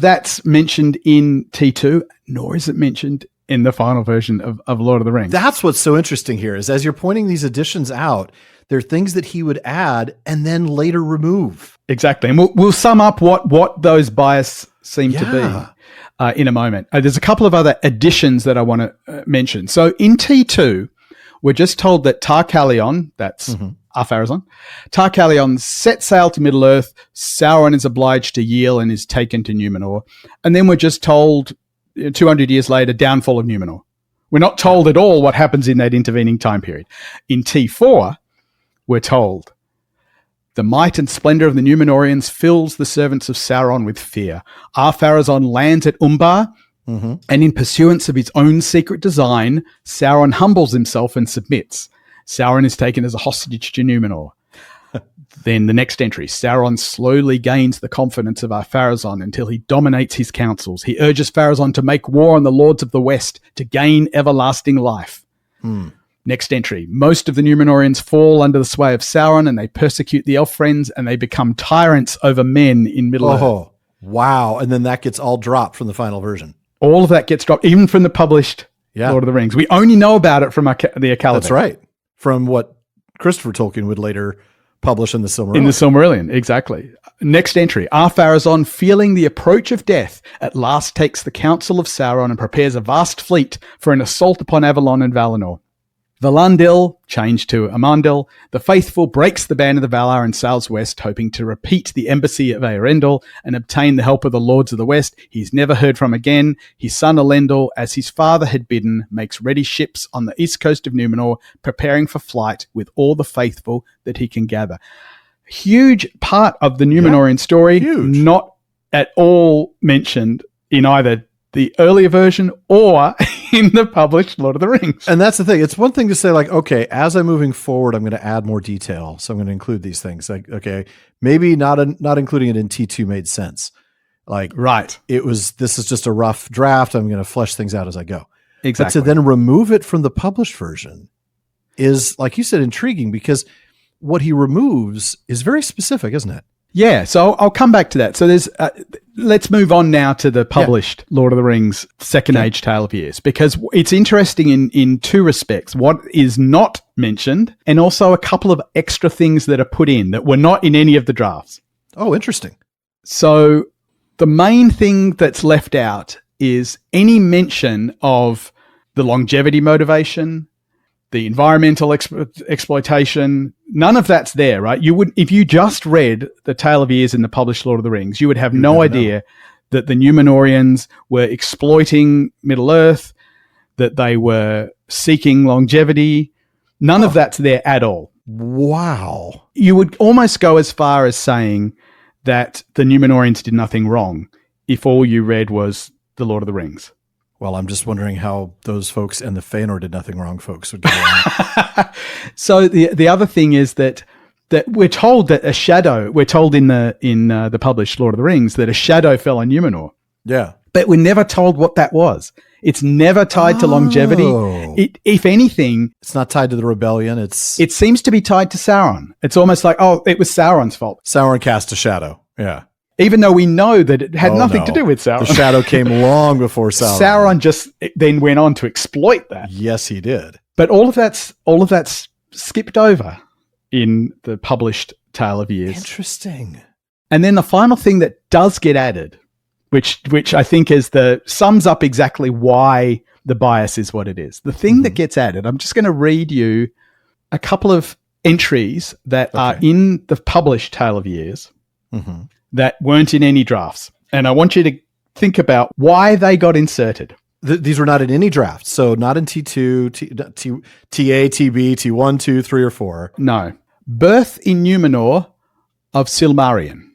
that's mentioned in T2, nor is it mentioned in the final version of Lord of the Rings. That's what's so interesting here, is as you're pointing these additions out, there are things that he would add and then later remove. Exactly. And we'll sum up what those bias seem to be in a moment. There's a couple of other additions that I want to mention. So in T2, we're just told that Tar-Calion, that's Pharazôn, Tar-Calion set sail to Middle-earth. Sauron is obliged to yield and is taken to Númenor. And then we're just told 200 years later, downfall of Númenor. We're not told at all what happens in that intervening time period. In T4, we're told the might and splendor of the Númenorians fills the servants of Sauron with fear. Pharazôn lands at Umbar, and in pursuance of his own secret design, Sauron humbles himself and submits. Sauron is taken as a hostage to Númenor. Then the next entry, Sauron slowly gains the confidence of Pharazôn until he dominates his councils. He urges Pharazôn to make war on the lords of the West to gain everlasting life. Next entry, most of the Númenorians fall under the sway of Sauron and they persecute the elf friends and they become tyrants over men in Middle-earth. Oh, wow. And then that gets all dropped from the final version. All of that gets dropped, even from the published Lord of the Rings. We only know about it from the Akallabeth. That's right. From what Christopher Tolkien would later publish in the Silmarillion. In the Silmarillion, exactly. Next entry, Pharazôn, feeling the approach of death, at last takes the counsel of Sauron and prepares a vast fleet for an assault upon Avalon and Valinor. Valandil, changed to Amandil, the faithful breaks the ban of the Valar and sails west, hoping to repeat the embassy of Eärendil and obtain the help of the lords of the west. He's never heard from again. His son Elendil, as his father had bidden, makes ready ships on the east coast of Númenor, preparing for flight with all the faithful that he can gather. Huge part of the Númenorian story, not at all mentioned in either the earlier version or in the published Lord of the Rings. And that's the thing. It's one thing to say, like, okay, as I'm moving forward, I'm going to add more detail. So I'm going to include these things. Like, okay, maybe not including it in T2 made sense. Like, right. This is just a rough draft. I'm going to flesh things out as I go. Exactly. But to then remove it from the published version is, like you said, intriguing because what he removes is very specific, isn't it? Yeah, so I'll come back to that. So there's, let's move on now to the published Lord of the Rings Second Age Tale of Years, because it's interesting in two respects. What is not mentioned, and also a couple of extra things that are put in that were not in any of the drafts. Oh, interesting. So the main thing that's left out is any mention of the longevity motivation, the environmental exploitation. None of that's there, right? You would, if you just read the Tale of Years in the published Lord of the Rings, you would have no idea that the Númenorians were exploiting Middle-earth, that they were seeking longevity. None of that's there at all. Wow. You would almost go as far as saying that the Númenorians did nothing wrong if all you read was the Lord of the Rings. Well, I'm just wondering how those folks and the Fëanor did nothing wrong folks would get along. So the other thing is that we're told that a shadow, we're told in the published Lord of the Rings that a shadow fell on Númenor. Yeah. But we're never told what that was. It's never tied to longevity. If anything, it's not tied to the rebellion. It seems to be tied to Sauron. It's almost like, it was Sauron's fault. Sauron cast a shadow. Yeah. Even though we know that it had nothing to do with Sauron. The shadow came long before Sauron. Sauron just then went on to exploit that. Yes, he did. But all of that's skipped over in the published Tale of Years. Interesting. And then the final thing that does get added, which I think sums up exactly why the bias is what it is. The thing that gets added, I'm just going to read you a couple of entries that are in the published Tale of Years that weren't in any drafts. And I want you to think about why they got inserted. These were not in any draft. So not in T2, TA, TB, T1, 2, 3, or 4. No. Birth in Numenor of Silmarillion.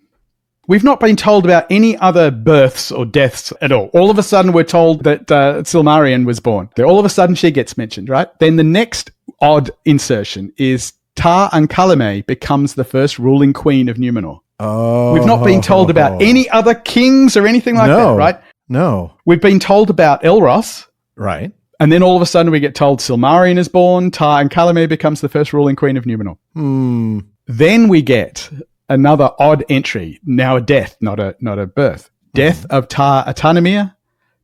We've not been told about any other births or deaths at all. All of a sudden, we're told that Silmarillion was born. All of a sudden, she gets mentioned, right? Then the next odd insertion is Tar Ankhalame becomes the first ruling queen of Numenor. Oh. We've not been told about any other kings or anything like that, right? No. We've been told about Elros. Right. And then all of a sudden, we get told Silmarillion is born, Tar Ankhalame becomes the first ruling queen of Numenor. Then we get another odd entry, now a death, not a birth. Death of Tar Atanamir,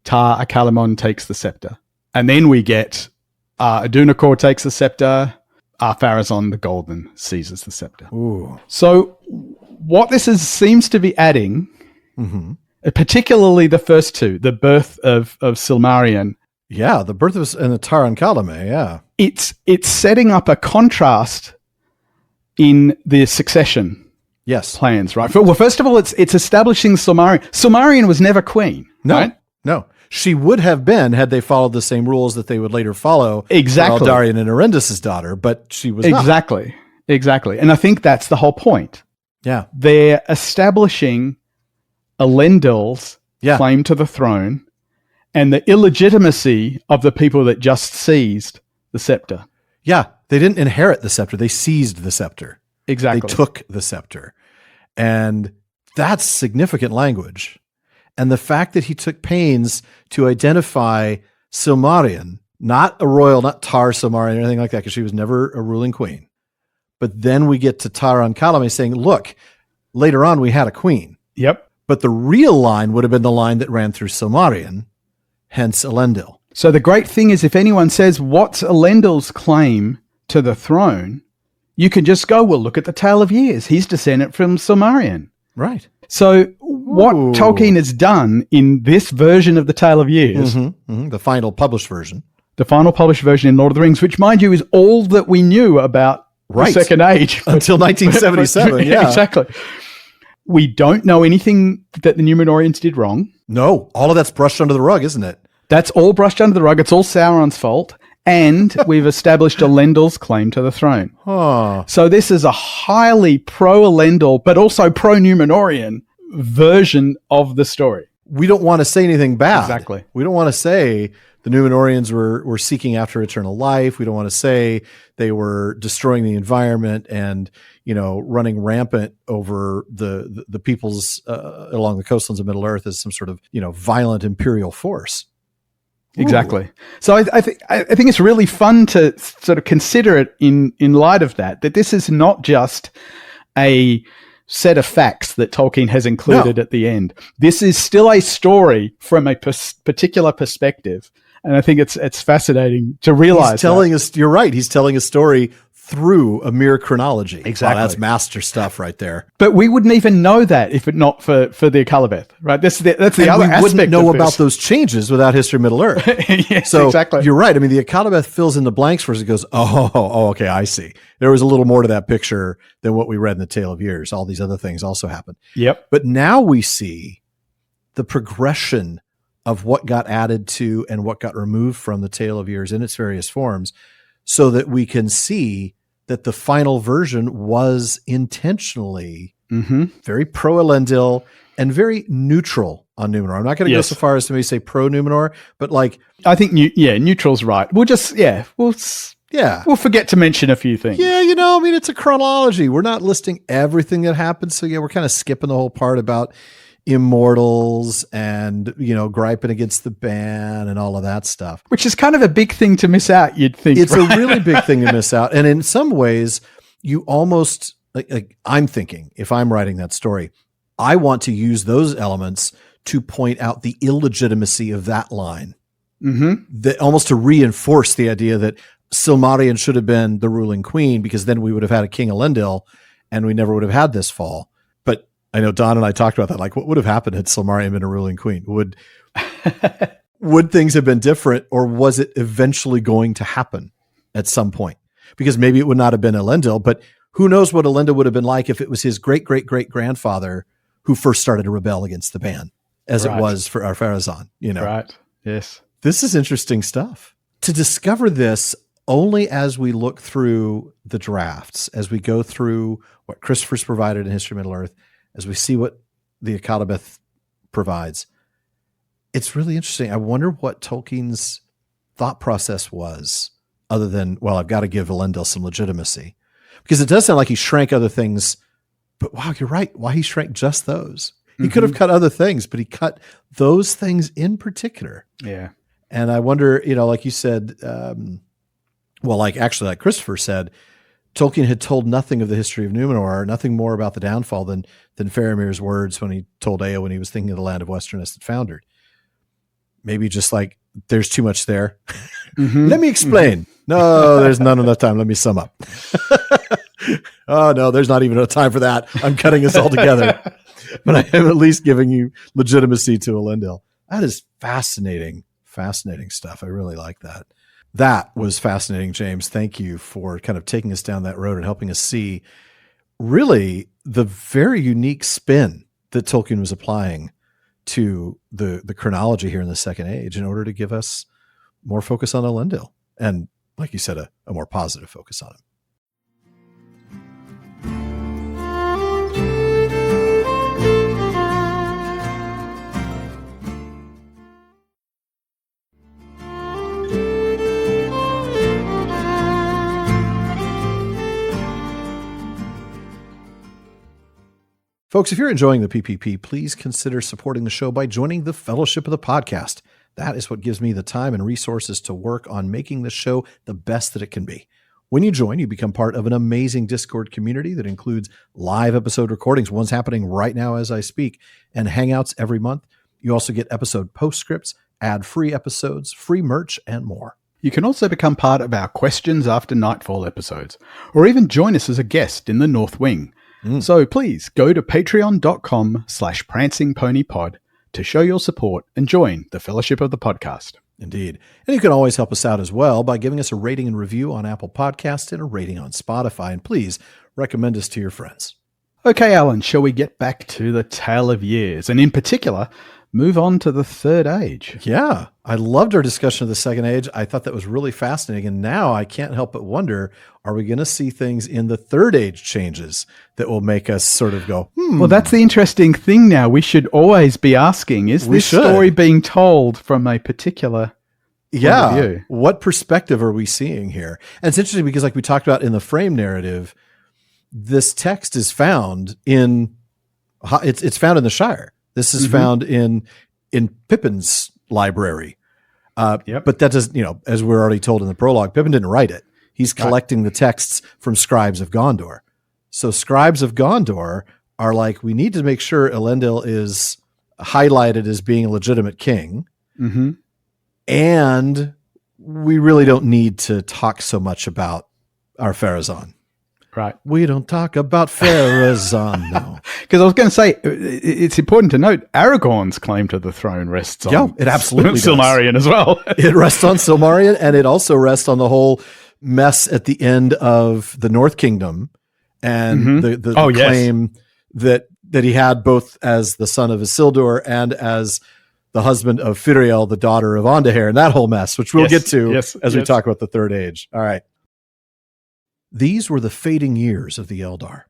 Tar Akalamon takes the scepter. And then we get Adunakor takes the scepter, Pharazôn the Golden seizes the scepter. Ooh. So what this seems to be adding, particularly the first two, the birth of Silmarillion. Yeah, the birth of and the Tar Ankhalame, yeah. It's setting up a contrast in the succession plans, right? Well, first of all, it's establishing Silmarillion. Silmarillion was never queen, right? No. She would have been had they followed the same rules that they would later follow exactly. for Eldarion and Erendis' daughter, but she was not. Exactly. And I think that's the whole point. Yeah. They're establishing Elendil's claim to the throne and the illegitimacy of the people that just seized the scepter. Yeah. They didn't inherit the scepter. They seized the scepter. Exactly. They took the scepter. And that's significant language. And the fact that he took pains to identify Silmarillion, not a royal, not Tar Silmarillion or anything like that, because she was never a ruling queen. But then we get to Tar Ankhalame saying, look, later on we had a queen. Yep. But the real line would have been the line that ran through Silmarillion, hence Elendil. So the great thing is if anyone says, what's Elendil's claim to the throne? You can just go, well, look at the Tale of Years. He's descendant from Silmarillion. Right. So what Tolkien has done in this version of the Tale of Years, the final published version. The final published version in Lord of the Rings, which, mind you, is all that we knew about the Second Age. Until 1977, yeah. Exactly. We don't know anything that the Numenorians did wrong. No, all of that's brushed under the rug, isn't it? That's all brushed under the rug. It's all Sauron's fault. And we've established Elendil's claim to the throne. So this is a highly pro-Elendil, but also pro-Numenorian version of the story. We don't want to say anything bad. Exactly. We don't want to say the Numenorians were seeking after eternal life. We don't want to say they were destroying the environment and, running rampant over the peoples along the coastlands of Middle-earth as some sort of, violent imperial force. Exactly. So I think it's really fun to sort of consider it in light of that this is not just a set of facts that Tolkien has included at the end. This is still a story from a particular perspective. And I think it's fascinating to realize you're right. He's telling a story through a mere chronology. Exactly. That's master stuff right there. But we wouldn't even know that if it not for the Akalabeth, right? That's the other aspect. We wouldn't know about those changes without History of Middle-earth. Yes, so exactly. You're right. I mean, the Akalabeth fills in the blanks for us. It goes, okay, I see. There was a little more to that picture than what we read in the Tale of Years. All these other things also happened. Yep. But now we see the progression of what got added to and what got removed from the Tale of Years in its various forms, so that we can see that the final version was intentionally very pro-Elendil and very neutral on Numenor. I'm not going to go so far as to maybe say pro-Numenor, but I think neutral's right. We'll just we'll forget to mention a few things. Yeah, it's a chronology. We're not listing everything that happened, so we're kind of skipping the whole part about immortals and, griping against the ban and all of that stuff. Which is kind of a big thing to miss out, you'd think. It's a really big thing to miss out. And in some ways, you almost, like I'm thinking, if I'm writing that story, I want to use those elements to point out the illegitimacy of that line. That almost to reinforce the idea that Silmarion should have been the ruling queen, because then we would have had a King Elendil and we never would have had this fall. But I know Don and I talked about that. Like, what would have happened had Silmarion been a ruling queen? Would things have been different, or was it eventually going to happen at some point? Because maybe it would not have been Elendil, but who knows what Elendil would have been like if it was his great-great-great-grandfather who first started to rebel against the ban, as it was for our Pharazôn, Right. Yes. This is interesting stuff. To discover this only as we look through the drafts, as we go through what Christopher's provided in History of Middle-earth, as we see what the Akadabeth provides, it's really interesting. I wonder what Tolkien's thought process was, other than, well, I've got to give Elendil some legitimacy. Because it does sound like he shrank other things, but wow, you're right. Why he shrank just those? He could have cut other things, but he cut those things in particular. Yeah. And I wonder, like you said, like Christopher said, Tolkien had told nothing of the history of Numenor, nothing more about the downfall than Faramir's words when he told Eowyn he was thinking of the land of Westerness that foundered. Maybe just like, there's too much there. Let me explain. No, there's not enough time. Let me sum up. Oh, no, there's not even enough time for that. I'm cutting this all together. But I am at least giving you legitimacy to Elendil. That is fascinating stuff. I really like that. That was fascinating, James. Thank you for kind of taking us down that road and helping us see really the very unique spin that Tolkien was applying to the chronology here in the Second Age in order to give us more focus on Elendil. And like you said, a more positive focus on him. Folks, if you're enjoying the PPP, please consider supporting the show by joining the Fellowship of the Podcast. That is what gives me the time and resources to work on making the show the best that it can be. When you join, you become part of an amazing Discord community that includes live episode recordings, one's happening right now as I speak, and hangouts every month. You also get episode postscripts, ad-free episodes, free merch, and more. You can also become part of our Questions After Nightfall episodes, or even join us as a guest in the North Wing. So please go to patreon.com/prancingponypod to show your support and join the Fellowship of the Podcast. Indeed. And you can always help us out as well by giving us a rating and review on Apple Podcasts and a rating on Spotify. And please recommend us to your friends. Okay, Alan, shall we get back to the Tale of Years? And in particular, move on to the Third Age. Yeah, I loved our discussion of the Second Age. I thought that was really fascinating. And now I can't help but wonder, are we going to see things in the Third Age changes that will make us sort of go, Well, that's the interesting thing now. We should always be asking, is this story being told from a particular point of view? What perspective are we seeing here? And it's interesting because like we talked about in the frame narrative, this text is found in, it's found in the Shire. This is found in Pippin's library. But that does, as we're already told in the prologue, Pippin didn't write it. He's collecting the texts from scribes of Gondor. So scribes of Gondor are like, we need to make sure Elendil is highlighted as being a legitimate king. And we really don't need to talk so much about our Pharazôn. Right. We don't talk about Pharazôn, no. Because I was going to say, it's important to note, Aragorn's claim to the throne rests on it absolutely Silmarion as well. It rests on Silmarion, and it also rests on the whole mess at the end of the North Kingdom and the claim that he had both as the son of Isildur and as the husband of Firiel, the daughter of Andahare, and that whole mess, which we'll get to as we talk about the Third Age. All right. These were the fading years of the Eldar.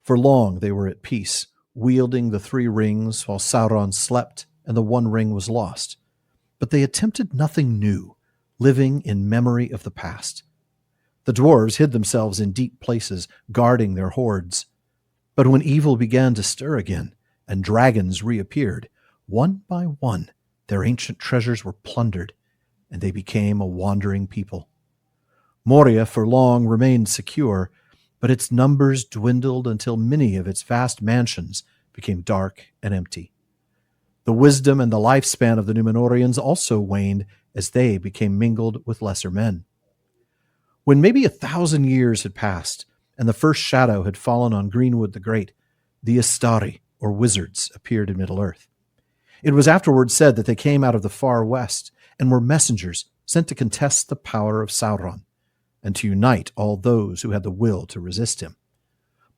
For long they were at peace, wielding the three rings while Sauron slept and the one ring was lost. But they attempted nothing new, living in memory of the past. The dwarves hid themselves in deep places, guarding their hoards. But when evil began to stir again, and dragons reappeared. One by one, their ancient treasures were plundered, and they became a wandering people. Moria for long remained secure, but its numbers dwindled until many of its vast mansions became dark and empty. The wisdom and the lifespan of the Númenóreans also waned as they became mingled with lesser men. When maybe 1,000 years had passed, and the first shadow had fallen on Greenwood the Great, the Istari, or wizards, appeared in Middle-earth. It was afterwards said that they came out of the far west and were messengers sent to contest the power of Sauron and to unite all those who had the will to resist him.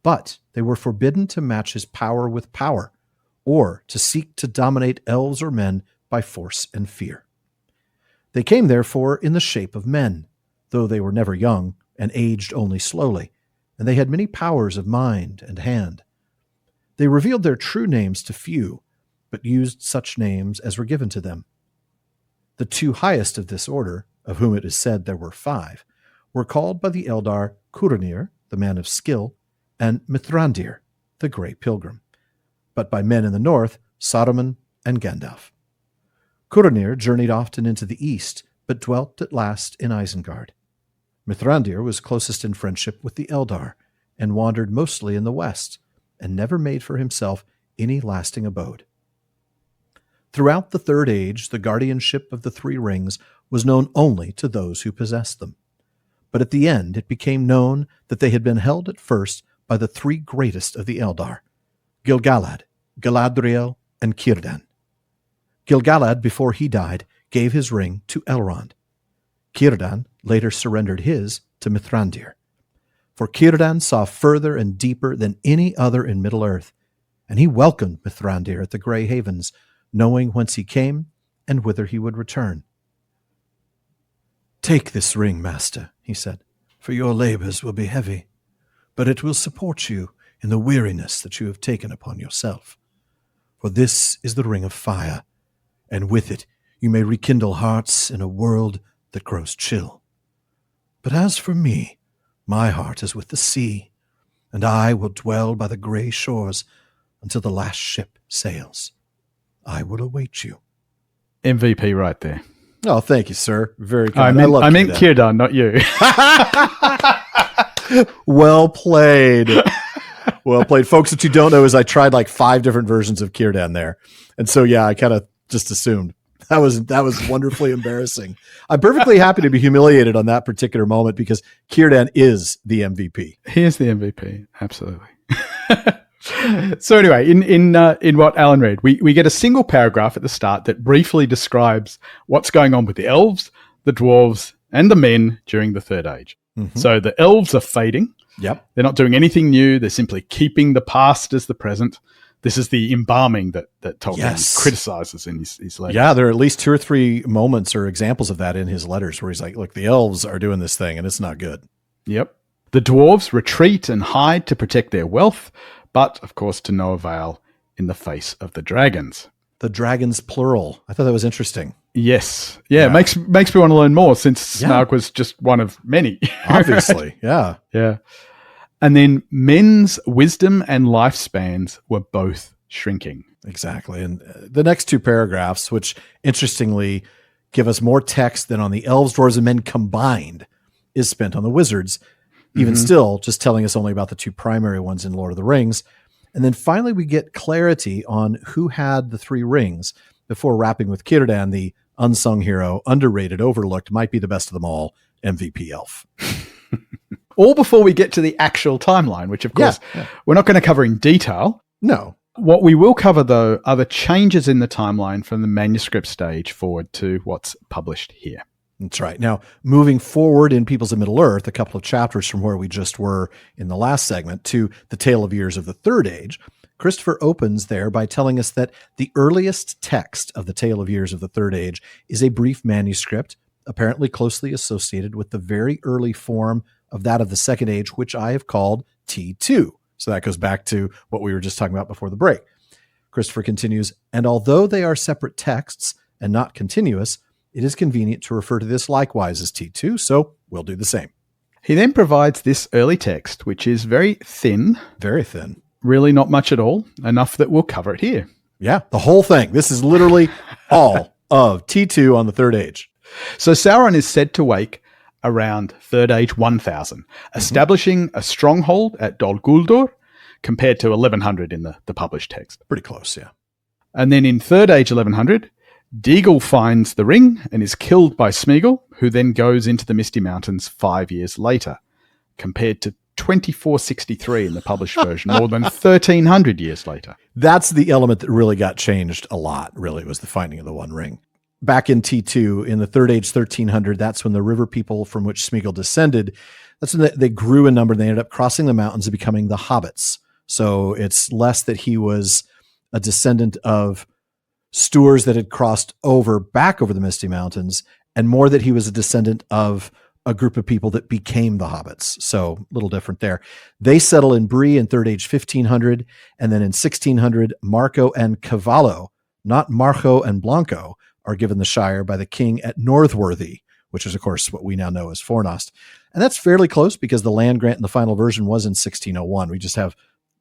But they were forbidden to match his power with power, or to seek to dominate elves or men by force and fear. They came, therefore, in the shape of men, though they were never young and aged only slowly, and they had many powers of mind and hand. They revealed their true names to few, but used such names as were given to them. The two highest of this order, of whom it is said there were 5, were called by the Eldar Curanir, the man of skill, and Mithrandir, the grey pilgrim, but by men in the north, Saruman and Gandalf. Curanir journeyed often into the east, but dwelt at last in Isengard. Mithrandir was closest in friendship with the Eldar, and wandered mostly in the west, and never made for himself any lasting abode. Throughout the Third Age, the guardianship of the Three Rings was known only to those who possessed them. But at the end it became known that they had been held at first by the 3 greatest of the Eldar, Gil-galad, Galadriel, and Círdan. Gil-galad, before he died, gave his ring to Elrond. Círdan later surrendered his to Mithrandir. For Círdan saw further and deeper than any other in Middle-earth, and he welcomed Mithrandir at the Grey Havens, knowing whence he came and whither he would return. "Take this ring, master," he said, "for your labors will be heavy, but it will support you in the weariness that you have taken upon yourself. For this is the ring of fire, and with it you may rekindle hearts in a world that grows chill. But as for me, my heart is with the sea, and I will dwell by the grey shores until the last ship sails. I will await you." MVP right there. Oh, thank you, sir. Very kind. I meant Círdan, not you. Well played. Well played. Folks, what you don't know is I tried like 5 different versions of Círdan there. And so, yeah, I kind of just assumed. That was wonderfully embarrassing. I'm perfectly happy to be humiliated on that particular moment because Círdan is the MVP. He is the MVP. Absolutely. So anyway, in what Alan read, we get a single paragraph at the start that briefly describes what's going on with the elves, the dwarves, and the men during the Third Age. Mm-hmm. So the elves are fading. Yep. They're not doing anything new. They're simply keeping the past as the present. This is the embalming that Tolkien criticizes in his letters. Yeah, there are at least 2 or 3 moments or examples of that in his letters where he's like, look, the elves are doing this thing and it's not good. Yep. The dwarves retreat and hide to protect their wealth, but, of course, to no avail in the face of the dragons. The dragons, plural. I thought that was interesting. Yes. Yeah. Makes me want to learn more since Smaug was just one of many. Obviously, yeah. Yeah. And then men's wisdom and lifespans were both shrinking. Exactly. And the next 2 paragraphs, which interestingly give us more text than on the elves, dwarves, and men combined, is spent on the wizards. Even still, just telling us only about the 2 primary ones in Lord of the Rings. And then finally, we get clarity on who had the 3 rings before wrapping with Círdan, the unsung hero, underrated, overlooked, might be the best of them all, MVP elf. All before we get to the actual timeline, which, of course, we're not going to cover in detail. No. What we will cover, though, are the changes in the timeline from the manuscript stage forward to what's published here. That's right. Now, moving forward in Peoples of Middle-earth, a couple of chapters from where we just were in the last segment to the Tale of Years of the Third Age, Christopher opens there by telling us that the earliest text of the Tale of Years of the Third Age is a brief manuscript, apparently closely associated with the very early form of that of the Second Age, which I have called T2. So that goes back to what we were just talking about before the break. Christopher continues, and although they are separate texts and not continuous, it is convenient to refer to this likewise as T2, so we'll do the same. He then provides this early text, which is very thin. Very thin. really not much at all, enough that we'll cover it here. Yeah, the whole thing. This is literally all of T2 on the Third Age. So Sauron is said to wake around Third Age 1000, establishing a stronghold at Dol Guldur compared to 1100 in the published text. Pretty close, yeah. And then in Third Age 1100, Deagle finds the ring and is killed by Smeagol, who then goes into the Misty Mountains 5 years later, compared to 2463 in the published version, more than 1300 years later. That's the element that really got changed a lot, really, was the finding of the One Ring. Back in T2, in the Third Age 1300, that's when the river people from which Smeagol descended, that's when they grew in number and they ended up crossing the mountains and becoming the Hobbits. So it's less that he was a descendant of Stewars that had crossed back over the Misty Mountains, and more that he was a descendant of a group of people that became the Hobbits. So a little different there. They settle in Bree in Third Age 1500, and then in 1600, Marco and Cavallo, not Marco and Blanco, are given the Shire by the king at Northworthy, which is, of course, what we now know as Fornost. And that's fairly close because the land grant in the final version was in 1601. We just have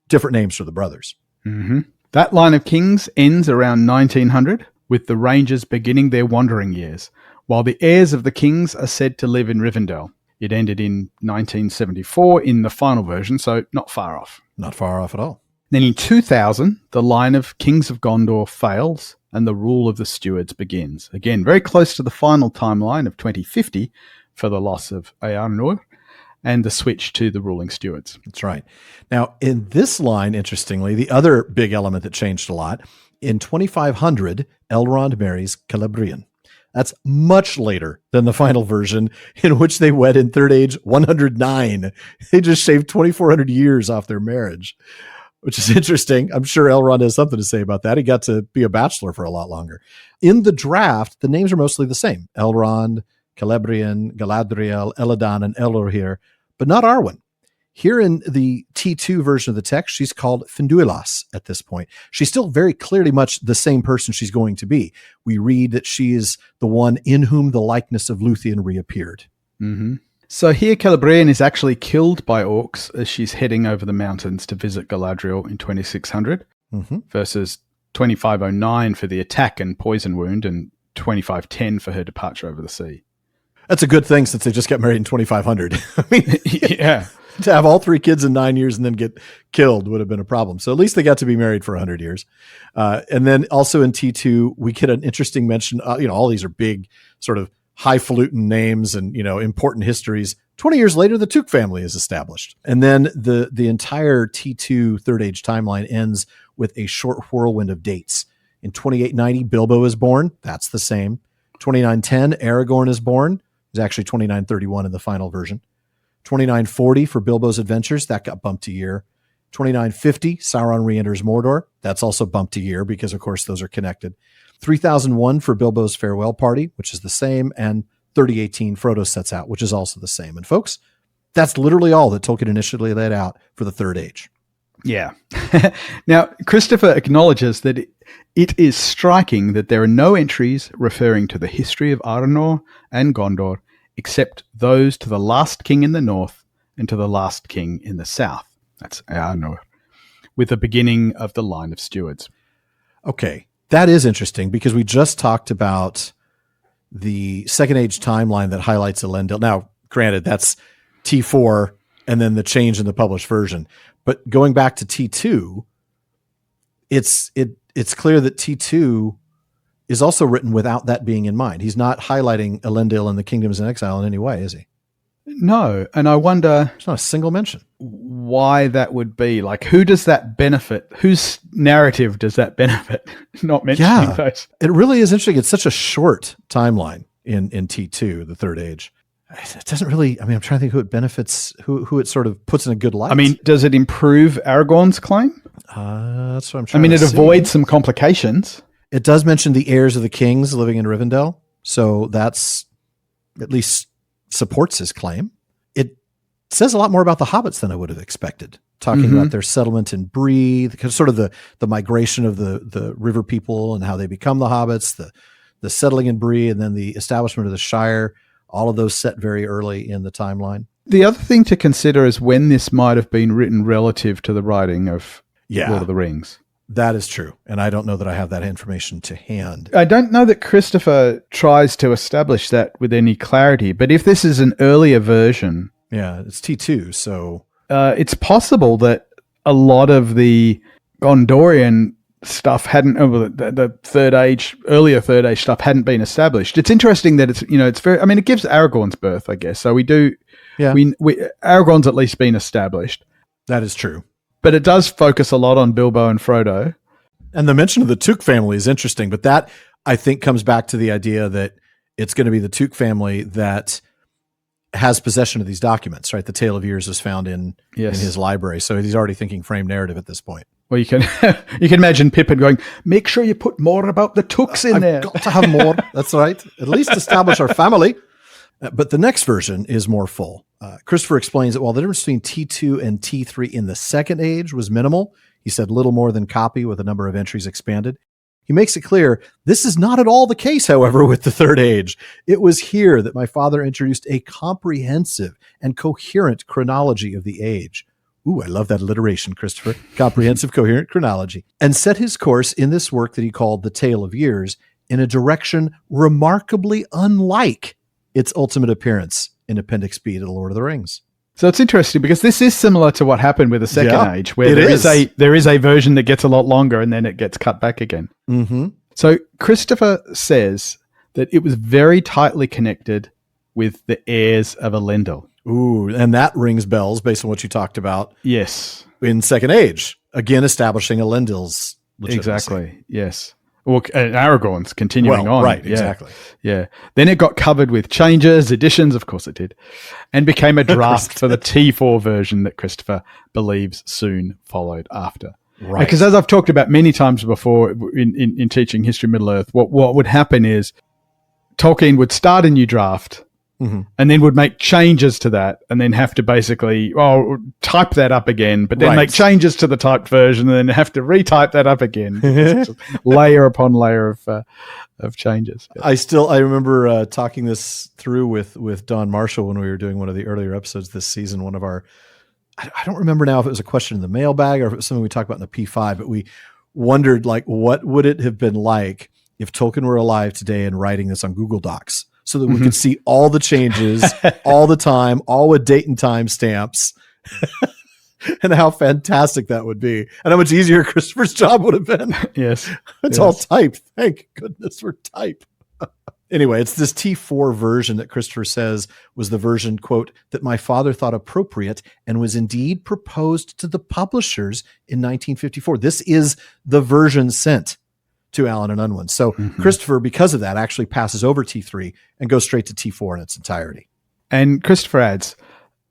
different names for the brothers. Mm-hmm. That line of kings ends around 1900, with the Rangers beginning their wandering years, while the heirs of the kings are said to live in Rivendell. It ended in 1974 in the final version, so not far off. Not far off at all. Then in 2000, the line of kings of Gondor fails and the rule of the stewards begins. Again, very close to the final timeline of 2050 for the loss of Eärnur and the switch to the ruling stewards. That's right. Now, in this line, interestingly, the other big element that changed a lot, in 2500, Elrond marries Celebrimbor. That's much later than the final version, in which they wed in Third Age 109. They just shaved 2,400 years off their marriage, which is interesting. I'm sure Elrond has something to say about that. He got to be a bachelor for a lot longer. In the draft, the names are mostly the same. Elrond, Celebrimbor, Galadriel, Elladan, and Elrohir, but not Arwen. Here in the T2 version of the text, she's called Finduilas at this point. She's still very clearly much the same person she's going to be. We read that she is the one in whom the likeness of Luthien reappeared. Mm-hmm. So here Celebrimbor is actually killed by orcs as she's heading over the mountains to visit Galadriel in 2600 versus 2509 for the attack and poison wound and 2510 for her departure over the sea. That's a good thing since they just got married in 2500. I mean, yeah. To have all 3 kids in 9 years and then get killed would have been a problem. So at least they got to be married for 100 years. And then also in T2, we get an interesting mention. All these are big sort of highfalutin names and, important histories. 20 years later, the Took family is established. And then the entire T2 Third Age timeline ends with a short whirlwind of dates. In 2890, Bilbo is born. That's the same. 2910, Aragorn is born. It's actually 2931 in the final version. 2940 for Bilbo's adventures. That got bumped a year. 2950, Sauron re-enters Mordor. That's also bumped a year because, of course, those are connected. 3001 for Bilbo's farewell party, which is the same. And 3018, Frodo sets out, which is also the same. And folks, that's literally all that Tolkien initially laid out for the Third Age. Yeah. Now, Christopher acknowledges that it is striking that there are no entries referring to the history of Arnor and Gondor, except those to the last king in the north and to the last king in the south. That's Arnor, with the beginning of the line of stewards. Okay, that is interesting because we just talked about the Second Age timeline that highlights Elendil. Now, granted, that's T4 and then the change in the published version. But going back to T2, it's clear that T2 is also written without that being in mind. He's not highlighting Elendil and the kingdoms in exile in any way, is he? No, and I wonder... There's not a single mention. Why that would be. Like, who does that benefit? Whose narrative does that benefit? Not mentioning those. It really is interesting. It's such a short timeline in T2, the Third Age. It doesn't really... I'm trying to think who it benefits, who it sort of puts in a good light. Does it improve Aragorn's claim? That's what I'm trying to it see. Avoids some complications. It does mention the heirs of the kings living in Rivendell, so that's at least supports his claim. It says a lot more about the hobbits than I would have expected, talking about their settlement in Bree, sort of the migration of the river people and how they become the hobbits, the settling in Bree, and then the establishment of the Shire, all of those set very early in the timeline. The other thing to consider is when this might have been written relative to the writing of Lord of the Rings. That is true. And I don't know that I have that information to hand. I don't know that Christopher tries to establish that with any clarity, but if this is an earlier version... Yeah, it's T2, so... it's possible that a lot of the Gondorian stuff hadn't... the Third Age, earlier Third Age stuff hadn't been established. It's interesting that it's very... I mean, it gives Aragorn's birth, I guess. So we do... Yeah. Aragorn's at least been established. That is true. But it does focus a lot on Bilbo and Frodo. And the mention of the Took family is interesting, but that, I think, comes back to the idea that it's going to be the Took family that has possession of these documents, right? The Tale of Years is found in his library, so he's already thinking frame narrative at this point. Well, you can imagine Pippin going, make sure you put more about the Tooks in there. I've got to have more. That's right. At least establish our family. But the next version is more full. Christopher explains that while the difference between T2 and T3 in the Second Age was minimal, he said little more than copy with a number of entries expanded. He makes it clear this is not at all the case, however, with the Third Age. It was here that my father introduced a comprehensive and coherent chronology of the age. Ooh, I love that alliteration, Christopher. Comprehensive, coherent chronology. And set his course in this work that he called The Tale of Years in a direction remarkably unlike its ultimate appearance in Appendix B to The Lord of the Rings. So it's interesting because this is similar to what happened with the Second Age, where there is a version that gets a lot longer and then it gets cut back again. Mm-hmm. So Christopher says that it was very tightly connected with the heirs of Elendil. Ooh, and that rings bells based on what you talked about. Yes. In Second Age, again establishing Elendil's legitimacy. Exactly, yes. Well, Aragorn's continuing on. Right, exactly. Yeah. Then it got covered with changes, additions, of course it did, and became a draft for the T4 version that Christopher believes soon followed after. Right. Because as I've talked about many times before in teaching History of Middle-earth, what would happen is Tolkien would start a new draft and then would make changes to that and then have to basically type that up again, but then make changes to the typed version and then have to retype that up again. Layer upon layer of changes. Yeah. I remember talking this through with Don Marshall when we were doing one of the earlier episodes this season. One of our, I don't remember now if it was a question in the mailbag or if it was something we talked about in the P5, but we wondered, like, what would it have been like if Tolkien were alive today and writing this on Google Docs so that we could see all the changes all the time, all with date and time stamps, and how fantastic that would be, and how much easier Christopher's job would have been. Yes. It's all typed. Thank goodness for type. Anyway, it's this T4 version that Christopher says was the version, quote, that my father thought appropriate and was indeed proposed to the publishers in 1954. This is the version sent to Allen and Unwin. So Christopher, because of that, actually passes over T3 and goes straight to T4 in its entirety. And Christopher adds,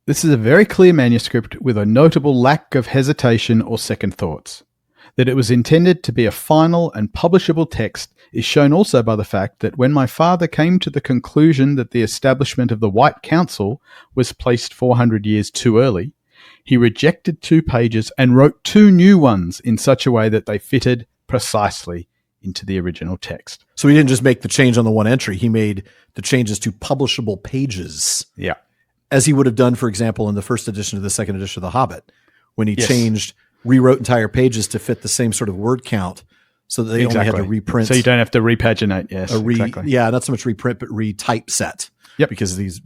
this is a very clear manuscript with a notable lack of hesitation or second thoughts. That it was intended to be a final and publishable text is shown also by the fact that when my father came to the conclusion that the establishment of the White Council was placed 400 years too early, he rejected 2 pages and wrote 2 new ones in such a way that they fitted precisely into the original text. So he didn't just make the change on the one entry. He made the changes to publishable pages. Yeah. As he would have done, for example, in the first edition of the second edition of The Hobbit, when he rewrote entire pages to fit the same sort of word count so that they only had to reprint. So you don't have to repaginate. Yes, exactly. Yeah, not so much reprint, but retypeset. Yep. Because these,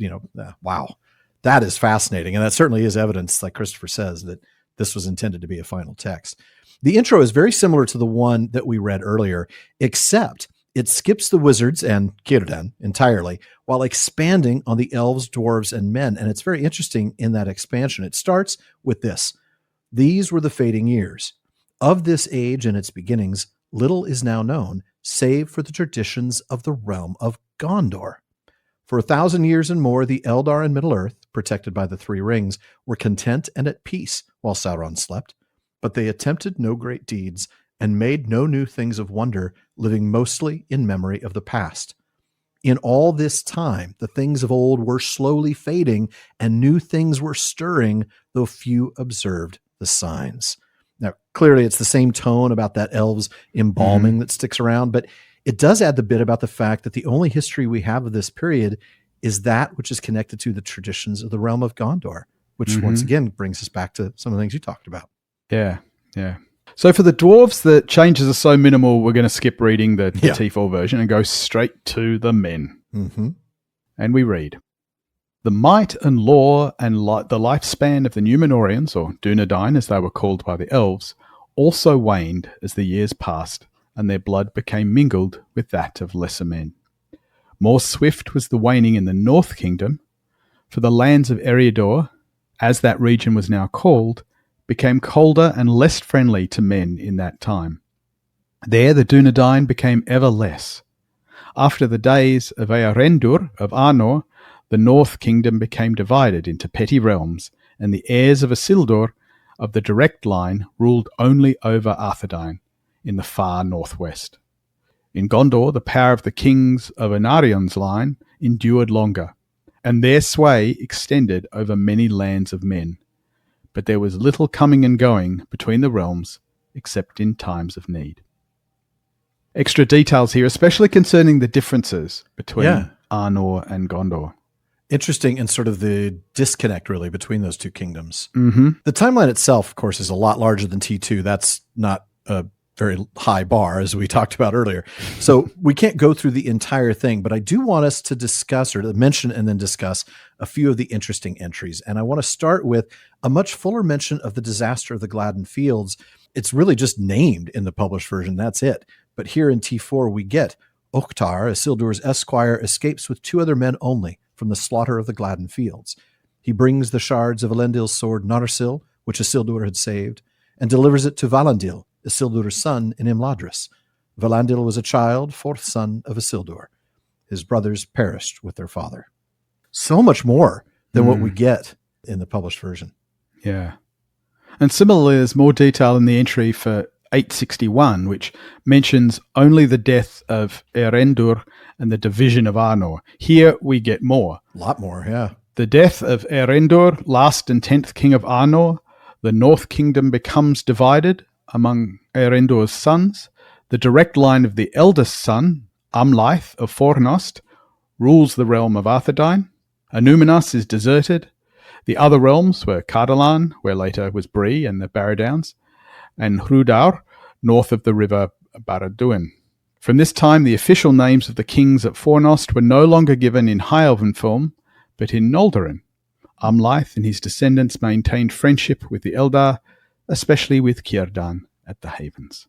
wow, that is fascinating. And that certainly is evidence, like Christopher says, that this was intended to be a final text. The intro is very similar to the one that we read earlier, except it skips the wizards and Círdan entirely while expanding on the elves, dwarves, and men. And it's very interesting in that expansion. It starts with this. These were the fading years. Of this age and its beginnings, little is now known, save for the traditions of the realm of Gondor. For 1,000 years and more, the Eldar in Middle-earth, protected by the 3 rings, were content and at peace while Sauron slept. But they attempted no great deeds and made no new things of wonder, living mostly in memory of the past. In all this time, the things of old were slowly fading and new things were stirring, though few observed the signs. Now, clearly it's the same tone about that elves embalming that sticks around, but it does add the bit about the fact that the only history we have of this period is that which is connected to the traditions of the realm of Gondor, which once again brings us back to some of the things you talked about. Yeah, yeah. So for the dwarves, the changes are so minimal, we're going to skip reading the T4 version and go straight to the men. Mm-hmm. And we read, "The might and lore and the lifespan of the Númenóreans, or Dunedain as they were called by the elves, also waned as the years passed, and their blood became mingled with that of lesser men. More swift was the waning in the North Kingdom, for the lands of Eriador, as that region was now called, became colder and less friendly to men in that time. There the Dunedain became ever less. After the days of Earendur of Arnor, the North Kingdom became divided into petty realms, and the heirs of Isildur of the direct line ruled only over Arthedain in the far northwest. In Gondor, the power of the kings of Anarion's line endured longer, and their sway extended over many lands of men. But there was little coming and going between the realms, except in times of need." Extra details here, especially concerning the differences between Arnor and Gondor. Interesting, and sort of the disconnect, really, between those two kingdoms. Mm-hmm. The timeline itself, of course, is a lot larger than T2. That's not a very high bar, as we talked about earlier. So we can't go through the entire thing, but I do want us to discuss, or to mention and then discuss, a few of the interesting entries. And I want to start with a much fuller mention of the disaster of the Gladden Fields. It's really just named in the published version. That's it. But here in T4, we get Oktar, Isildur's esquire, escapes with 2 other men only from the slaughter of the Gladden Fields. He brings the shards of Elendil's sword Narsil, which Isildur had saved, and delivers it to Valandil, Isildur's son, in Imladris. Valandil was a child, 4th son of Isildur. His brothers perished with their father. So much more than what we get in the published version. Yeah. And similarly, there's more detail in the entry for 861, which mentions only the death of Earendur and the division of Arnor. Here we get more. A lot more, yeah. The death of Earendur, last and 10th king of Arnor. The North Kingdom becomes divided among Earendur's sons. The direct line of the eldest son, Amlaith of Fornost, rules the realm of Arthedain. Anúminas is deserted. The other realms were Cardolan, where later was Bree and the Barradowns, and Hrúdar, north of the river Barad-dûn. From this time, the official names of the kings at Fornost were no longer given in High Elven form, but in Noldorin. Amlaith and his descendants maintained friendship with the Eldar, especially with Círdan at the Havens.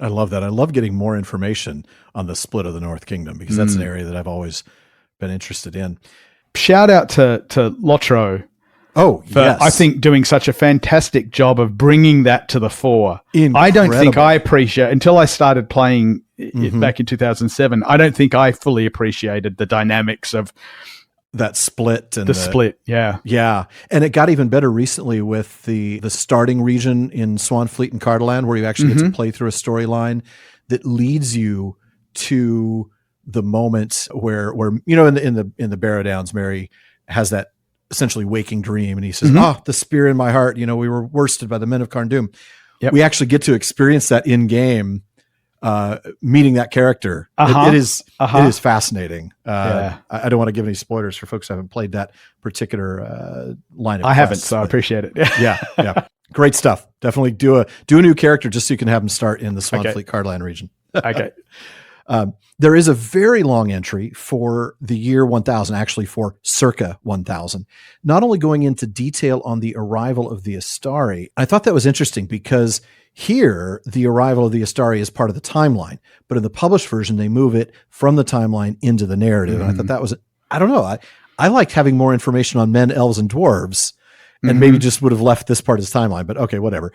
I love that. I love getting more information on the split of the North Kingdom, because that's an area that I've always been interested in. Shout out to Lotro. Oh, yes. I think doing such a fantastic job of bringing that to the fore. Incredible. I don't think I appreciate, until I started playing it back in 2007, I don't think I fully appreciated the dynamics of that split. And the split, yeah. Yeah. And it got even better recently with the starting region in Swanfleet and Cardolan, where you actually get to play through a storyline that leads you to the moment where you know, in the Barradowns, Merry has that essentially waking dream, and he says, the spear in my heart, you know, we were worsted by the men of Carndum. Yep. We actually get to experience that in game, meeting that character. It is fascinating. I don't want to give any spoilers for folks who haven't played that particular line of quests. I haven't, so I appreciate it. yeah. Great stuff. Definitely do a new character just so you can have them start in the Swanfleet Cardolan region. Okay. There is a very long entry for the year 1000, actually for circa 1000, not only going into detail on the arrival of the Astari. I thought that was interesting because here the arrival of the Astari is part of the timeline, but in the published version, they move it from the timeline into the narrative. And I thought that was, I don't know, I liked having more information on men, elves, and dwarves, and maybe just would have left this part as timeline, but okay, whatever.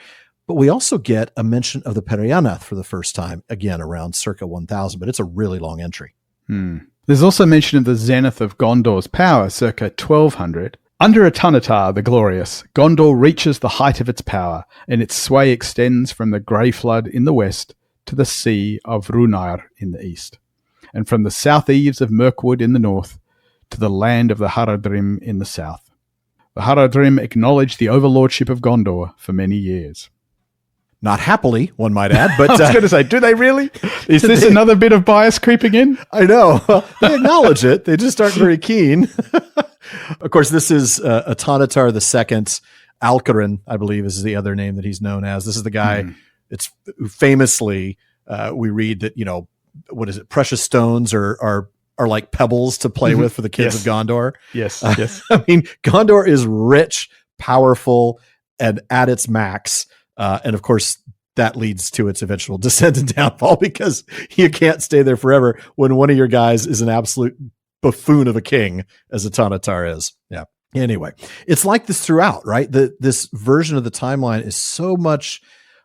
But we also get a mention of the Perianath for the first time, again, around circa 1000, but it's a really long entry. There's also mention of the zenith of Gondor's power, circa 1200. Under Atanatar the Glorious, Gondor reaches the height of its power, and its sway extends from the Grey Flood in the west to the Sea of Runair in the east, and from the south eaves of Mirkwood in the north to the land of the Haradrim in the south. The Haradrim acknowledged the overlordship of Gondor for many years. Not happily, one might add, but I was going to say, do they really? Is this another bit of bias creeping in? I know. Well, they acknowledge it. They just aren't very keen. Of course, this is Atanatar II. Alcarin, I believe, is the other name that he's known as. This is the guy It's famously, we read that, what is it? Precious stones are like pebbles to play with for the kids of Gondor. Yes. I mean, Gondor is rich, powerful, and at its max. And of course, that leads to its eventual descent and downfall, because you can't stay there forever when one of your guys is an absolute buffoon of a king, as a Tanatar is. Yeah. Anyway, it's like this throughout, right? This version of the timeline is so much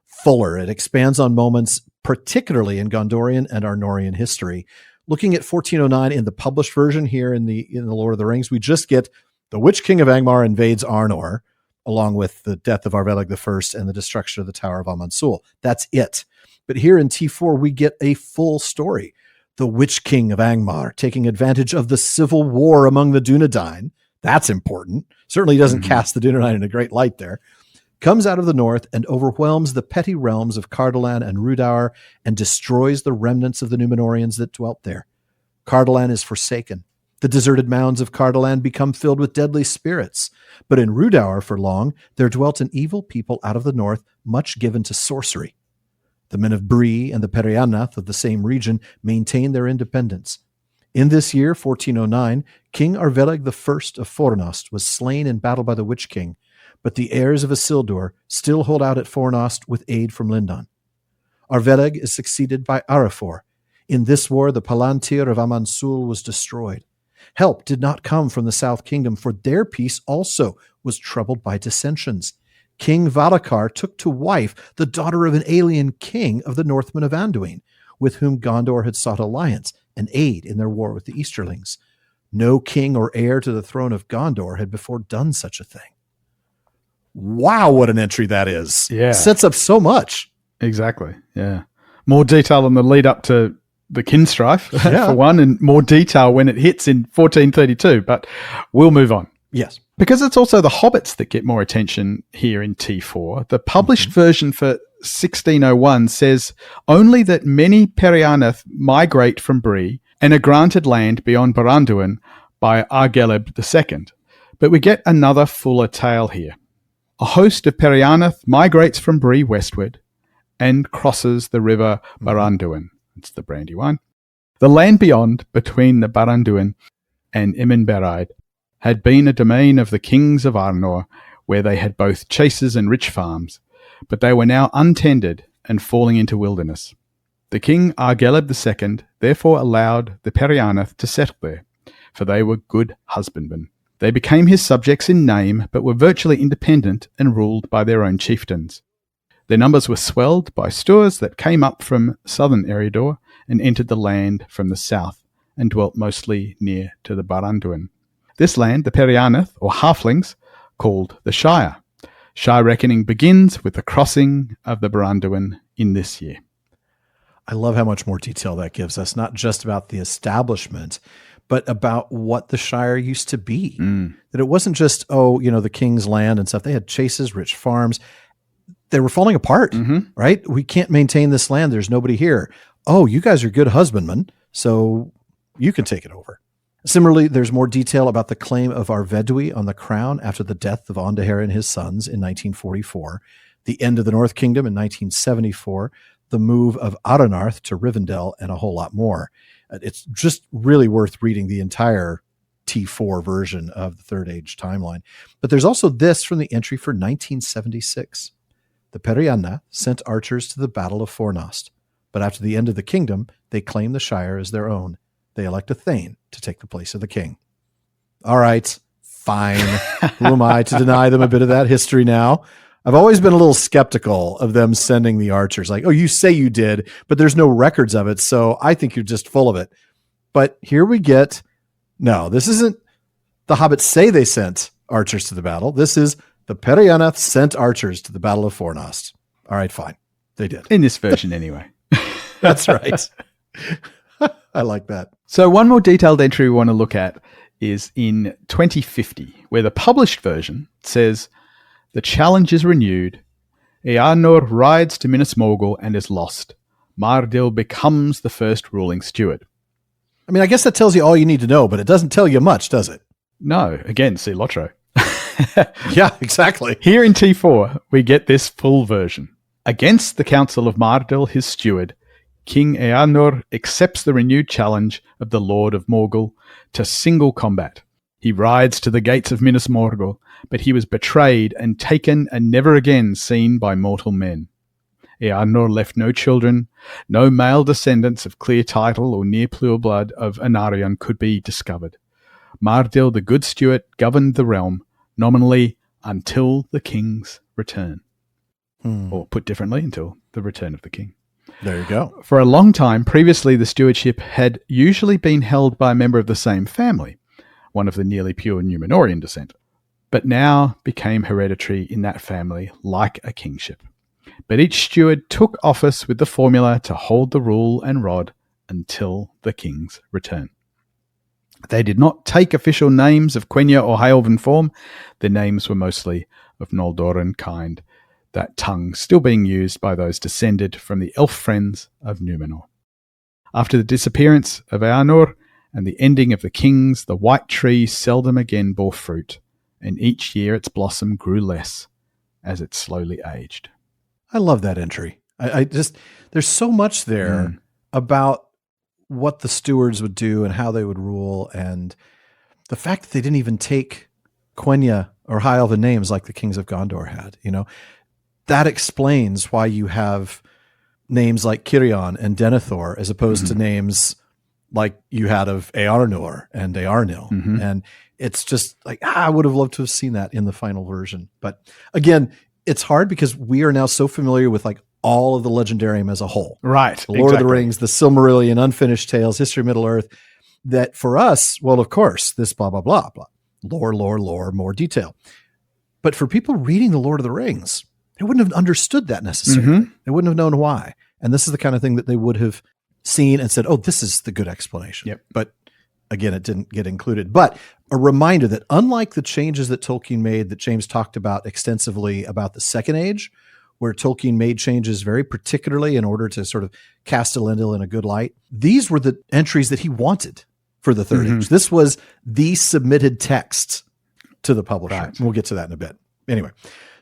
fuller. It expands on moments, particularly in Gondorian and Arnorian history. Looking at 1409 in the published version here in the Lord of the Rings, we just get the Witch King of Angmar invades Arnor, along with the death of Arvelag I and the destruction of the Tower of Amansul. That's it. But here in T4, we get a full story. The Witch King of Angmar taking advantage of the civil war among the Dunedain. That's important. Certainly doesn't cast the Dunedain in a great light there. Comes out of the north and overwhelms the petty realms of Cardolan and Rhudaur and destroys the remnants of the Númenóreans that dwelt there. Cardolan is forsaken. The deserted mounds of Cardolan become filled with deadly spirits. But in Rhudaur for long, there dwelt an evil people out of the north, much given to sorcery. The men of Bree and the Periannath of the same region maintained their independence. In this year, 1409, King Arvelag I of Fornost was slain in battle by the Witch King, but the heirs of Isildur still hold out at Fornost with aid from Lindan. Arvelag is succeeded by Arafor. In this war, the Palantir of Amansul was destroyed. Help did not come from the South Kingdom, for their peace also was troubled by dissensions. King Valakar took to wife the daughter of an alien king of the Northmen of Anduin, with whom Gondor had sought alliance and aid in their war with the Easterlings. No king or heir to the throne of Gondor had before done such a thing. Wow, what an entry that is. Yeah. Sets up so much. Exactly, yeah. More detail in the lead up to the Kinstrife, for one, and more detail when it hits in 1432, but we'll move on. Yes. Because it's also the hobbits that get more attention here in T4. The published version for 1601 says only that many Periannath migrate from Bree and are granted land beyond Baranduin by Argeleb II. But we get another fuller tale here. A host of Periannath migrates from Bree westward and crosses the river Baranduin. It's the Brandywine. The land beyond, between the Baranduin and Imenberide, had been a domain of the kings of Arnor, where they had both chases and rich farms, but they were now untended and falling into wilderness. The king Argeleb II therefore allowed the Periannath to settle there, for they were good husbandmen. They became his subjects in name, but were virtually independent and ruled by their own chieftains. Their numbers were swelled by Sturs that came up from southern Eriador and entered the land from the south, and dwelt mostly near to the Baranduin. This land, the Periannath, or halflings, called the Shire. Shire reckoning begins with the crossing of the Baranduin in this year. I love how much more detail that gives us, not just about the establishment, but about what the Shire used to be. That it wasn't just, the king's land and stuff. They had chases, rich farms. They were falling apart, right? We can't maintain this land. There's nobody here. Oh, you guys are good husbandmen, so you can take it over. Similarly, there's more detail about the claim of Arvedui on the crown after the death of Andahar and his sons in 1944, the end of the North Kingdom in 1974, the move of Aranarth to Rivendell, and a whole lot more. It's just really worth reading the entire T4 version of the Third Age timeline. But there's also this from the entry for 1976. The Periannath sent archers to the Battle of Fornost, but after the end of the kingdom, they claim the Shire as their own. They elect a Thane to take the place of the king. All right, fine. Who am I to deny them a bit of that history now? I've always been a little skeptical of them sending the archers. Like, you say you did, but there's no records of it, so I think you're just full of it. But here we get, no, this isn't the hobbits say they sent archers to the battle. This is the Periannath sent archers to the Battle of Fornost. All right, fine. They did. In this version anyway. That's right. I like that. So one more detailed entry we want to look at is in 2050, where the published version says, the challenge is renewed. Earnor rides to Minas Morgul and is lost. Mardil becomes the first ruling steward. I mean, I guess that tells you all you need to know, but it doesn't tell you much, does it? No. Again, see Lotro. Yeah, exactly. Here in T4, we get this full version. Against the counsel of Mardil, his steward, King Eanor accepts the renewed challenge of the Lord of Morgul to single combat. He rides to the gates of Minas Morgul, but he was betrayed and taken and never again seen by mortal men. Eanor left no children, no male descendants of clear title or near pure blood of Anarion could be discovered. Mardil, the good steward, governed the realm, nominally until the king's return. Or put differently, until the return of the king. There you go. For a long time, previously the stewardship had usually been held by a member of the same family, one of the nearly pure Númenórean descent, but now became hereditary in that family like a kingship. But each steward took office with the formula to hold the rule and rod until the king's return. They did not take official names of Quenya or high elven form. Their names were mostly of Noldoran kind, that tongue still being used by those descended from the elf friends of Númenor. After the disappearance of Eanor and the ending of the kings, the white tree seldom again bore fruit, and each year its blossom grew less as it slowly aged. I love that entry. I just, there's so much there about what the stewards would do and how they would rule, and the fact that they didn't even take Quenya or high elven names like the kings of Gondor had, that explains why you have names like Kirion and Denethor as opposed to names like you had of Earnor and Earnil. And it's just like, I would have loved to have seen that in the final version. But again, it's hard because we are now so familiar with like all of the Legendarium as a whole. Right. The Lord of the Rings, the Silmarillion, Unfinished Tales, History of Middle-earth, that for us, well, of course, this blah, blah, blah, blah. Lore, more detail. But for people reading the Lord of the Rings, they wouldn't have understood that necessarily. They wouldn't have known why. And this is the kind of thing that they would have seen and said, oh, this is the good explanation. Yep. But again, it didn't get included. But a reminder that unlike the changes that Tolkien made that James talked about extensively about the Second Age, where Tolkien made changes very particularly in order to sort of cast Elendil in a good light, these were the entries that he wanted for the Third Age. This was the submitted text to the publisher. Right. We'll get to that in a bit. Anyway,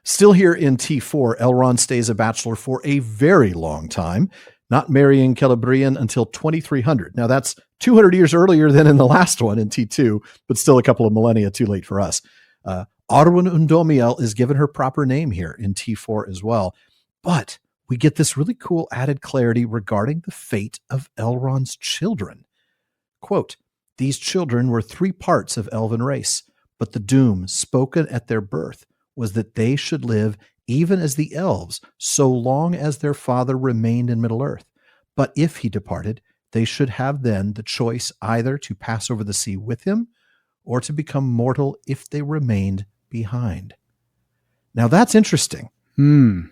still here in T4, Elrond stays a bachelor for a very long time, not marrying Celebrimbor until 2300. Now that's 200 years earlier than in the last one in T2, but still a couple of millennia too late for us. Arwen Undomiel is given her proper name here in T4 as well. But we get this really cool added clarity regarding the fate of Elrond's children. Quote, these children were 3 parts of elven race, but the doom spoken at their birth was that they should live even as the elves, so long as their father remained in Middle-earth. But if he departed, they should have then the choice either to pass over the sea with him or to become mortal if they remained behind. Now that's interesting. I mean,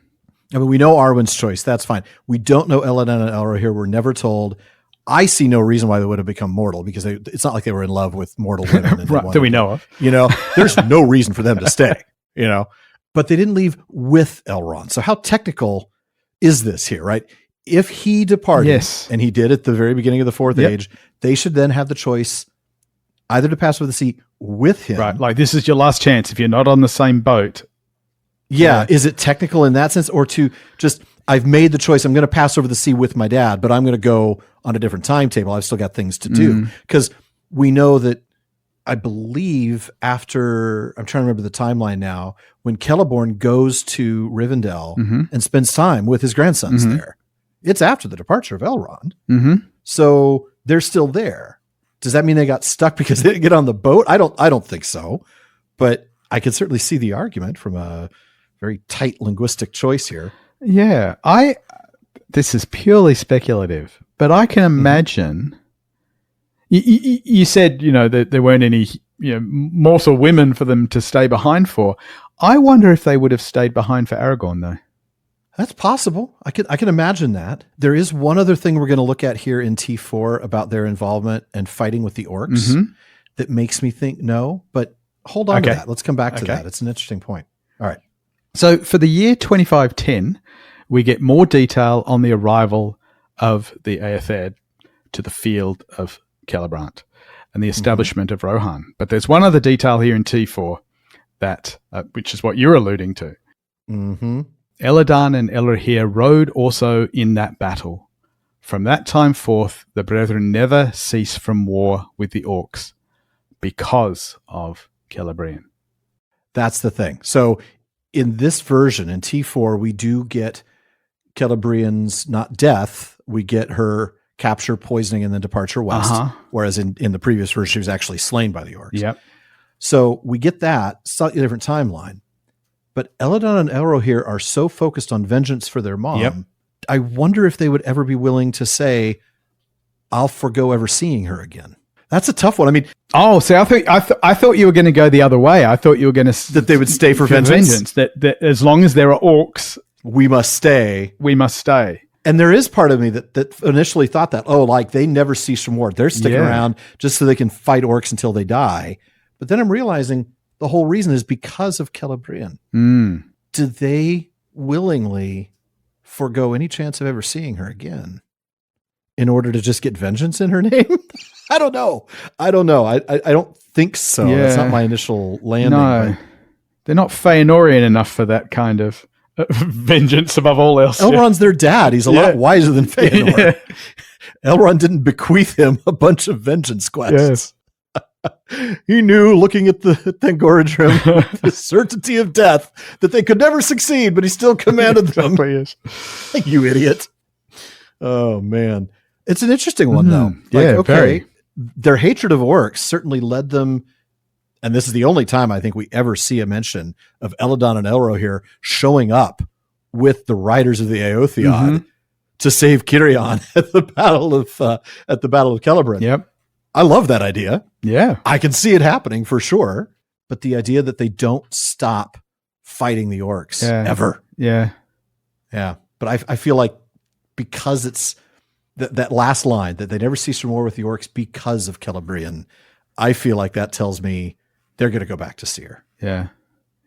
we know Arwen's choice. That's fine. We don't know Elladan and Elro here. We're never told. I see no reason why they would have become mortal because it's not like they were in love with mortal women. Right, that we know of. There's no reason for them to stay, but they didn't leave with Elrond. So how technical is this here, right? If he departed, and he did at the very beginning of the Fourth Age, they should then have the choice either to pass over the sea with him. Right, like this is your last chance if you're not on the same boat. Yeah, is it technical in that sense? Or to just, I've made the choice, I'm going to pass over the sea with my dad, but I'm going to go on a different timetable. I've still got things to do. Because we know that, I believe after, I'm trying to remember the timeline now, when Celeborn goes to Rivendell and spends time with his grandsons there, it's after the departure of Elrond. So they're still there. Does that mean they got stuck because they didn't get on the boat? I don't think so, but I could certainly see the argument from a very tight linguistic choice here. Yeah, this is purely speculative, but I can imagine. You said that there weren't any mortal women for them to stay behind for. I wonder if they would have stayed behind for Aragorn though. That's possible. I can imagine that. There is one other thing we're going to look at here in T4 about their involvement and fighting with the orcs that makes me think no, but hold on to that. Let's come back to that. It's an interesting point. All right. So for the year 2510, we get more detail on the arrival of the Aethered to the field of Celebrant and the establishment of Rohan. But there's one other detail here in T4 that, which is what you're alluding to. Elladan and Elrohir rode also in that battle. From that time forth, the brethren never cease from war with the orcs because of Celebrimbor. That's the thing. So in this version, in T4, we do get Celebrimbor's not death. We get her capture, poisoning, and then departure west. Whereas in the previous version, she was actually slain by the orcs. Yep. So we get that slightly different timeline. But Elladan and Elrohir are so focused on vengeance for their mom. Yep. I wonder if they would ever be willing to say, I'll forgo ever seeing her again. That's a tough one. I mean, see, I thought you were going to go the other way. I thought you were going to that they would stay for vengeance. That as long as there are orcs, we must stay. We must stay. And there is part of me that initially thought that, like they never cease from war. They're sticking around just so they can fight orcs until they die. But then I'm realizing the whole reason is because of Celebrimbor. Do they willingly forego any chance of ever seeing her again in order to just get vengeance in her name? I don't know. I don't think so. Yeah. That's not my initial landing. No, they're not Feanorian enough for that kind of vengeance above all else. Elrond's their dad. He's a lot wiser than Feanor. Elrond didn't bequeath him a bunch of vengeance quests. He knew, looking at the Thangorodrim, the certainty of death, that they could never succeed, but he still commanded them. You idiot. Oh, man. It's an interesting one, though. Very. Their hatred of orcs certainly led them, and this is the only time I think we ever see a mention of Elladan and Elrohir showing up with the riders of the Eotheod to save Cirion at the Battle of Celebrimbor. Yep. I love that idea. Yeah. I can see it happening for sure. But the idea that they don't stop fighting the orcs ever. Yeah. Yeah. But I feel like because it's that last line that they never cease from war with the orcs because of Celebrimbor, I feel like that tells me they're going to go back to Seer. Yeah.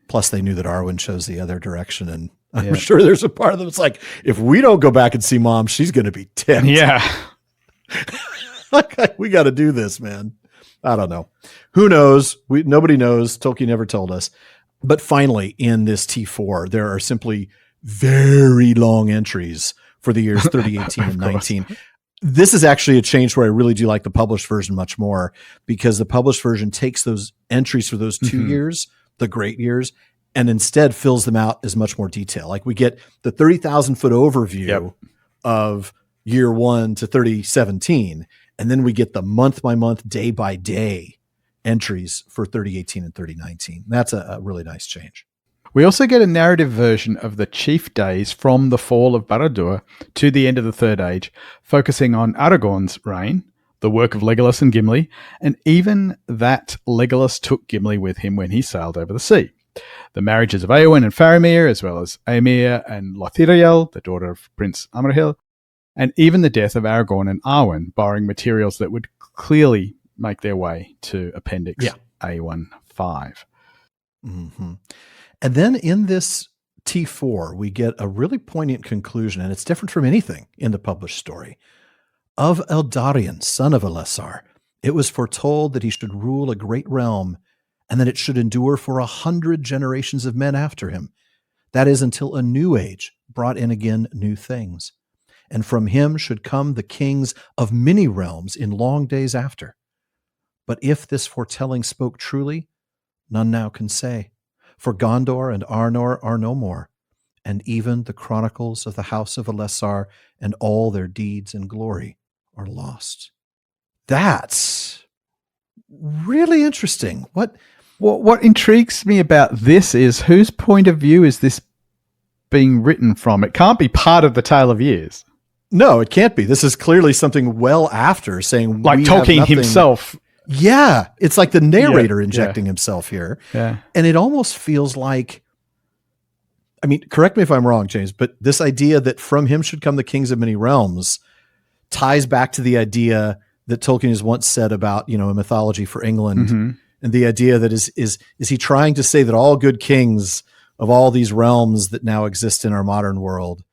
Plus they knew that Arwen chose the other direction. And I'm sure there's a part of them. It's like, if we don't go back and see mom, she's going to be ticked. Yeah. We got to do this, man. I don't know. Who knows? Nobody knows. Tolkien never told us. But finally, in this T4, there are simply very long entries for the years 3018 and 19. This is actually a change where I really do like the published version much more, because the published version takes those entries for those 2 years, the great years, and instead fills them out as much more detail. Like we get the 30,000 foot overview of year 1 to 3017. And then we get the month by month, day by day entries for 3018 and 3019. That's a really nice change. We also get a narrative version of the chief days from the fall of Barad-dûr to the end of the Third Age, focusing on Aragorn's reign, the work of Legolas and Gimli, and even that Legolas took Gimli with him when he sailed over the sea. The marriages of Éowyn and Faramir, as well as Aemir and Lothiriel, the daughter of Prince Amraphel, and even the death of Aragorn and Arwen, borrowing materials that would clearly make their way to Appendix A15. Mm-hmm. And then in this T4, we get a really poignant conclusion, and it's different from anything in the published story. Of Eldarion, son of Elessar, it was foretold that he should rule a great realm, and that it should endure for 100 generations of men after him. That is, until a new age brought in again new things. And from him should come the kings of many realms in long days after. But if this foretelling spoke truly, none now can say, for Gondor and Arnor are no more, and even the chronicles of the house of Elessar and all their deeds and glory are lost. That's really interesting. What intrigues me about this is, whose point of view is this being written from? It can't be part of the Tale of Years. No, it can't be. This is clearly something well after, saying like Tolkien himself. Yeah, it's like the narrator injecting himself here. Yeah. And it almost feels like, I mean, correct me if I'm wrong, James, but this idea that from him should come the kings of many realms ties back to the idea that Tolkien has once said about, a mythology for England. And the idea that is he trying to say that all good kings of all these realms that now exist in our modern world,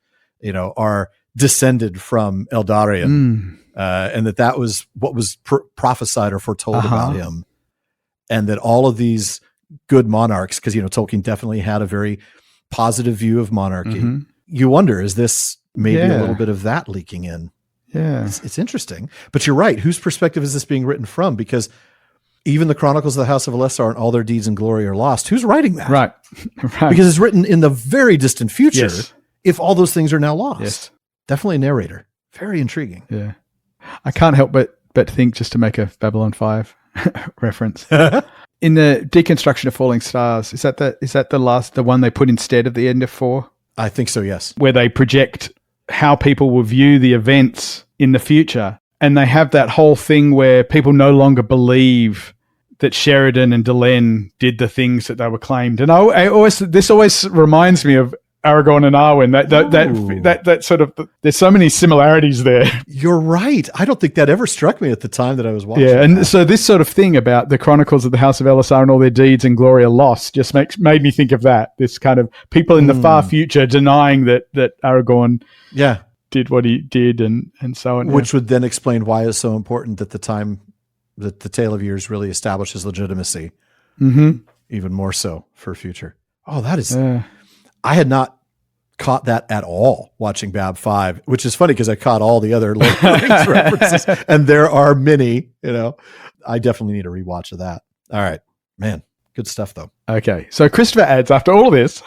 are descended from Eldarion, and that was what was prophesied or foretold about him, and that all of these good monarchs, because Tolkien definitely had a very positive view of monarchy. You wonder, is this maybe a little bit of that leaking in? Yeah. It's interesting. But you're right. Whose perspective is this being written from? Because even the Chronicles of the House of Elessar and all their deeds and glory are lost. Who's writing that? Right. Because it's written in the very distant future if all those things are now lost. Yes. Definitely a narrator. Very intriguing. Yeah. I can't help but think, just to make a Babylon 5 reference. In the Deconstruction of Falling Stars, is that the one they put instead of the end of 4? I think so, yes. Where they project how people will view the events in the future. And they have that whole thing where people no longer believe that Sheridan and Delenn did the things that they were claimed. And this always reminds me of Aragorn and Arwen. That sort of, there's so many similarities there. You're right. I don't think that ever struck me at the time that I was watching. Yeah, and so this sort of thing about the Chronicles of the House of Elessar and all their deeds and glory are lost just made me think of that. This kind of people in the far future denying that Aragorn did what he did and so on. Which would then explain why it's so important that the time that the Tale of Years really establishes legitimacy. Even more so for future. Oh, that is... I had not caught that at all watching Bab 5, which is funny because I caught all the other Lord of the Rings references, and there are many, I definitely need a rewatch of that. All right, man, good stuff though. Okay, so Christopher adds, after all of this,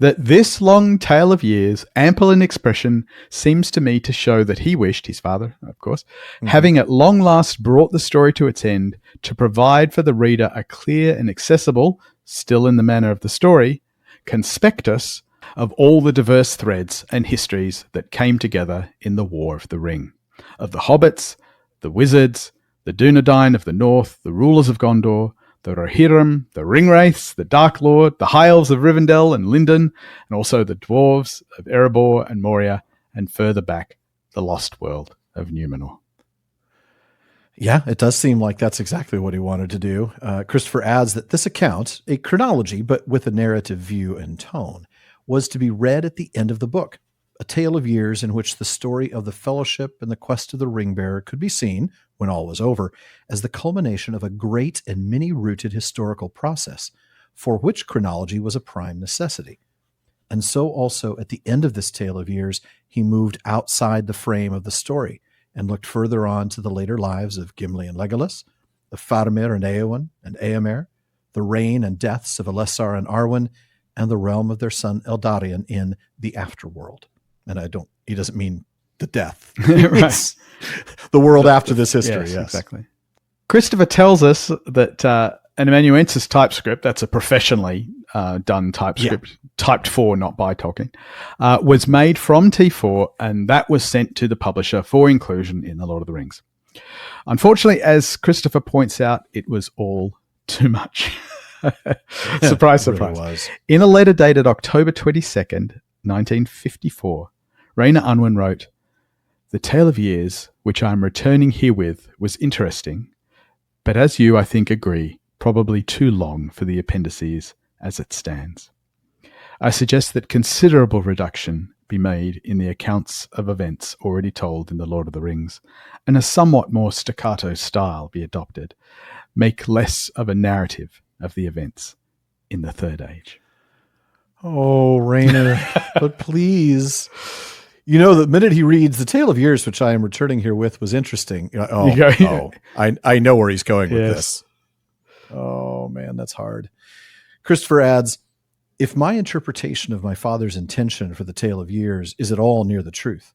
that this long tale of years, ample in expression, seems to me to show that he wished, his father, of course, having at long last brought the story to its end, to provide for the reader a clear and accessible, still in the manner of the story, conspectus of all the diverse threads and histories that came together in the War of the Ring, of the hobbits, the wizards, the Dunedain of the north, the rulers of Gondor, the Rohirrim, the Ringwraiths, the Dark Lord, the High Elves of Rivendell and Lindon, and also the dwarves of Erebor and Moria, and further back, the lost world of Numenor. Yeah, it does seem like that's exactly what he wanted to do. Christopher adds that this account, a chronology but with a narrative view and tone, was to be read at the end of the book, a tale of years in which the story of the Fellowship and the quest of the Ring-Bearer could be seen, when all was over, as the culmination of a great and many-rooted historical process, for which chronology was a prime necessity. And so also at the end of this tale of years, he moved outside the frame of the story, and looked further on to the later lives of Gimli and Legolas, the Faramir and Eowyn and Eomer, the reign and deaths of Elessar and Arwen, and the realm of their son Eldarion in the afterworld. And he doesn't mean the death. Right. The world after this history, yes. Exactly. Christopher tells us that an amanuensis typescript, that's a professionally done typescript, typed for, not by Tolkien, was made from T4, and that was sent to the publisher for inclusion in The Lord of the Rings. Unfortunately, as Christopher points out, it was all too much. Surprise, surprise. Really was. In a letter dated October 22nd, 1954, Rayna Unwin wrote, "The Tale of Years, which I am returning herewith, was interesting, but as you, I think, agree, probably too long for the appendices as it stands. I suggest that considerable reduction be made in the accounts of events already told in The Lord of the Rings, and a somewhat more staccato style be adopted, make less of a narrative of the events in the Third Age." Oh, Rayner, but please. The minute he reads "The Tale of Years, which I am returning herewith, was interesting." I know where he's going with this. Oh, man, that's hard. Christopher adds, "If my interpretation of my father's intention for The Tale of Years is at all near the truth,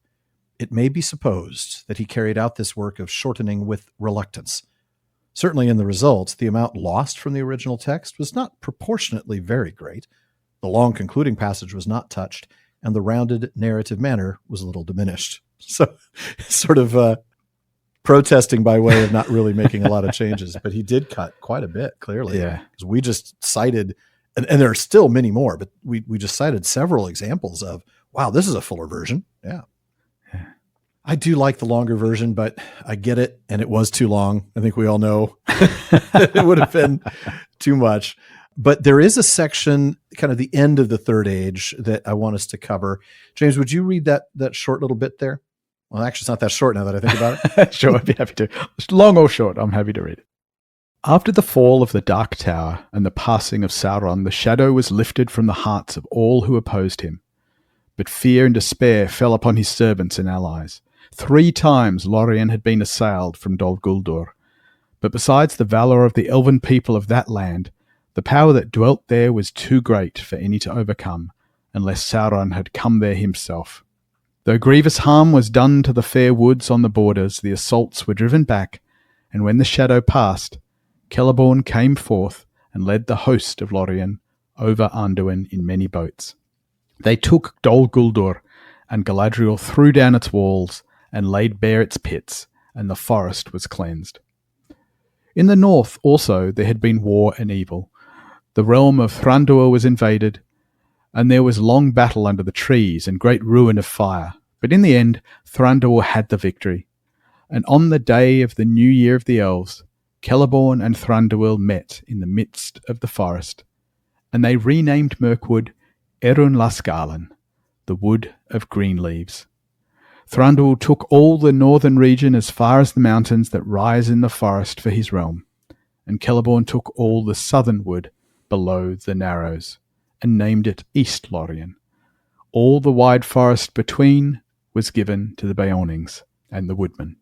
it may be supposed that he carried out this work of shortening with reluctance. Certainly in the result, the amount lost from the original text was not proportionately very great. The long concluding passage was not touched, and the rounded narrative manner was a little diminished." So sort of protesting by way of not really making a lot of changes, but he did cut quite a bit, clearly. Yeah. Because we just cited, and there are still many more, but we just cited several examples of, wow, this is a fuller version. Yeah. I do like the longer version, but I get it, and it was too long. I think we all know it would have been too much. But there is a section, kind of the end of the Third Age, that I want us to cover. James, would you read that short little bit there? Well, actually, it's not that short now that I think about it. Sure, I'd be happy to. Long or short, I'm happy to read it. After the fall of the Dark Tower and the passing of Sauron, the shadow was lifted from the hearts of all who opposed him. But fear and despair fell upon his servants and allies. 3 times Lorien had been assailed from Dol Guldur. But besides the valour of the elven people of that land, the power that dwelt there was too great for any to overcome, unless Sauron had come there himself. Though grievous harm was done to the fair woods on the borders, the assaults were driven back, and when the shadow passed, Celeborn came forth and led the host of Lorien over Anduin in many boats. They took Dol Guldur, and Galadriel threw down its walls and laid bare its pits, and the forest was cleansed. In the north also there had been war and evil. The realm of Thranduil was invaded, and there was long battle under the trees and great ruin of fire. But in the end, Thranduil had the victory. And on the day of the new year of the elves, Celeborn and Thranduil met in the midst of the forest, and they renamed Mirkwood Erun Lasgalan, the Wood of Green Leaves. Thranduil took all the northern region as far as the mountains that rise in the forest for his realm, and Celeborn took all the southern wood below the Narrows, and named it East Lorien. All the wide forest between was given to the Beornings and the woodmen.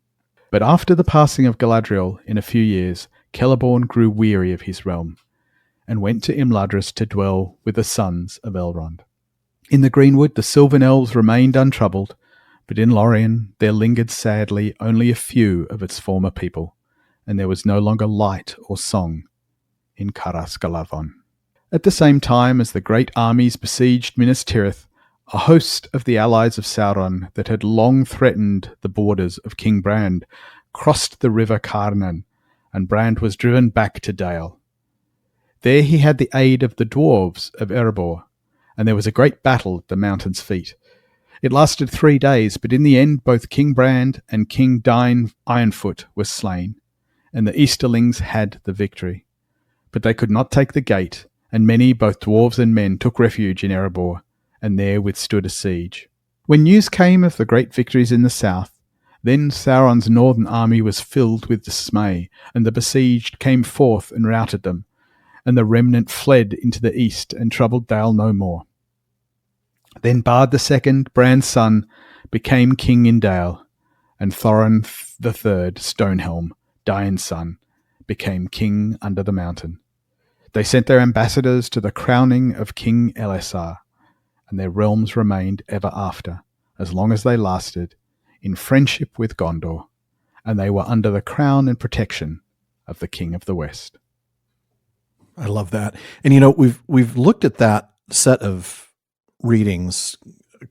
But after the passing of Galadriel in a few years, Celeborn grew weary of his realm, and went to Imladris to dwell with the sons of Elrond. In the greenwood the Sylvan elves remained untroubled, but in Lorien there lingered sadly only a few of its former people, and there was no longer light or song in Caras Galadhon. At the same time as the great armies besieged Minas Tirith, a host of the allies of Sauron that had long threatened the borders of King Brand crossed the river Carnan, and Brand was driven back to Dale. There he had the aid of the dwarves of Erebor, and there was a great battle at the mountain's feet. It lasted 3 days, but in the end both King Brand and King Dain Ironfoot were slain, and the Easterlings had the victory. But they could not take the gate, and many, both dwarves and men, took refuge in Erebor, and there withstood a siege. When news came of the great victories in the south, then Sauron's northern army was filled with dismay, and the besieged came forth and routed them, and the remnant fled into the east and troubled Dale no more. Then Bard II, Bran's son, became king in Dale, and Thorin III, Stonehelm, Dain's son, became king under the mountain. They sent their ambassadors to the crowning of King Elessar, and their realms remained ever after, as long as they lasted, in friendship with Gondor, and they were under the crown and protection of the King of the West. I love that. And we've looked at that set of readings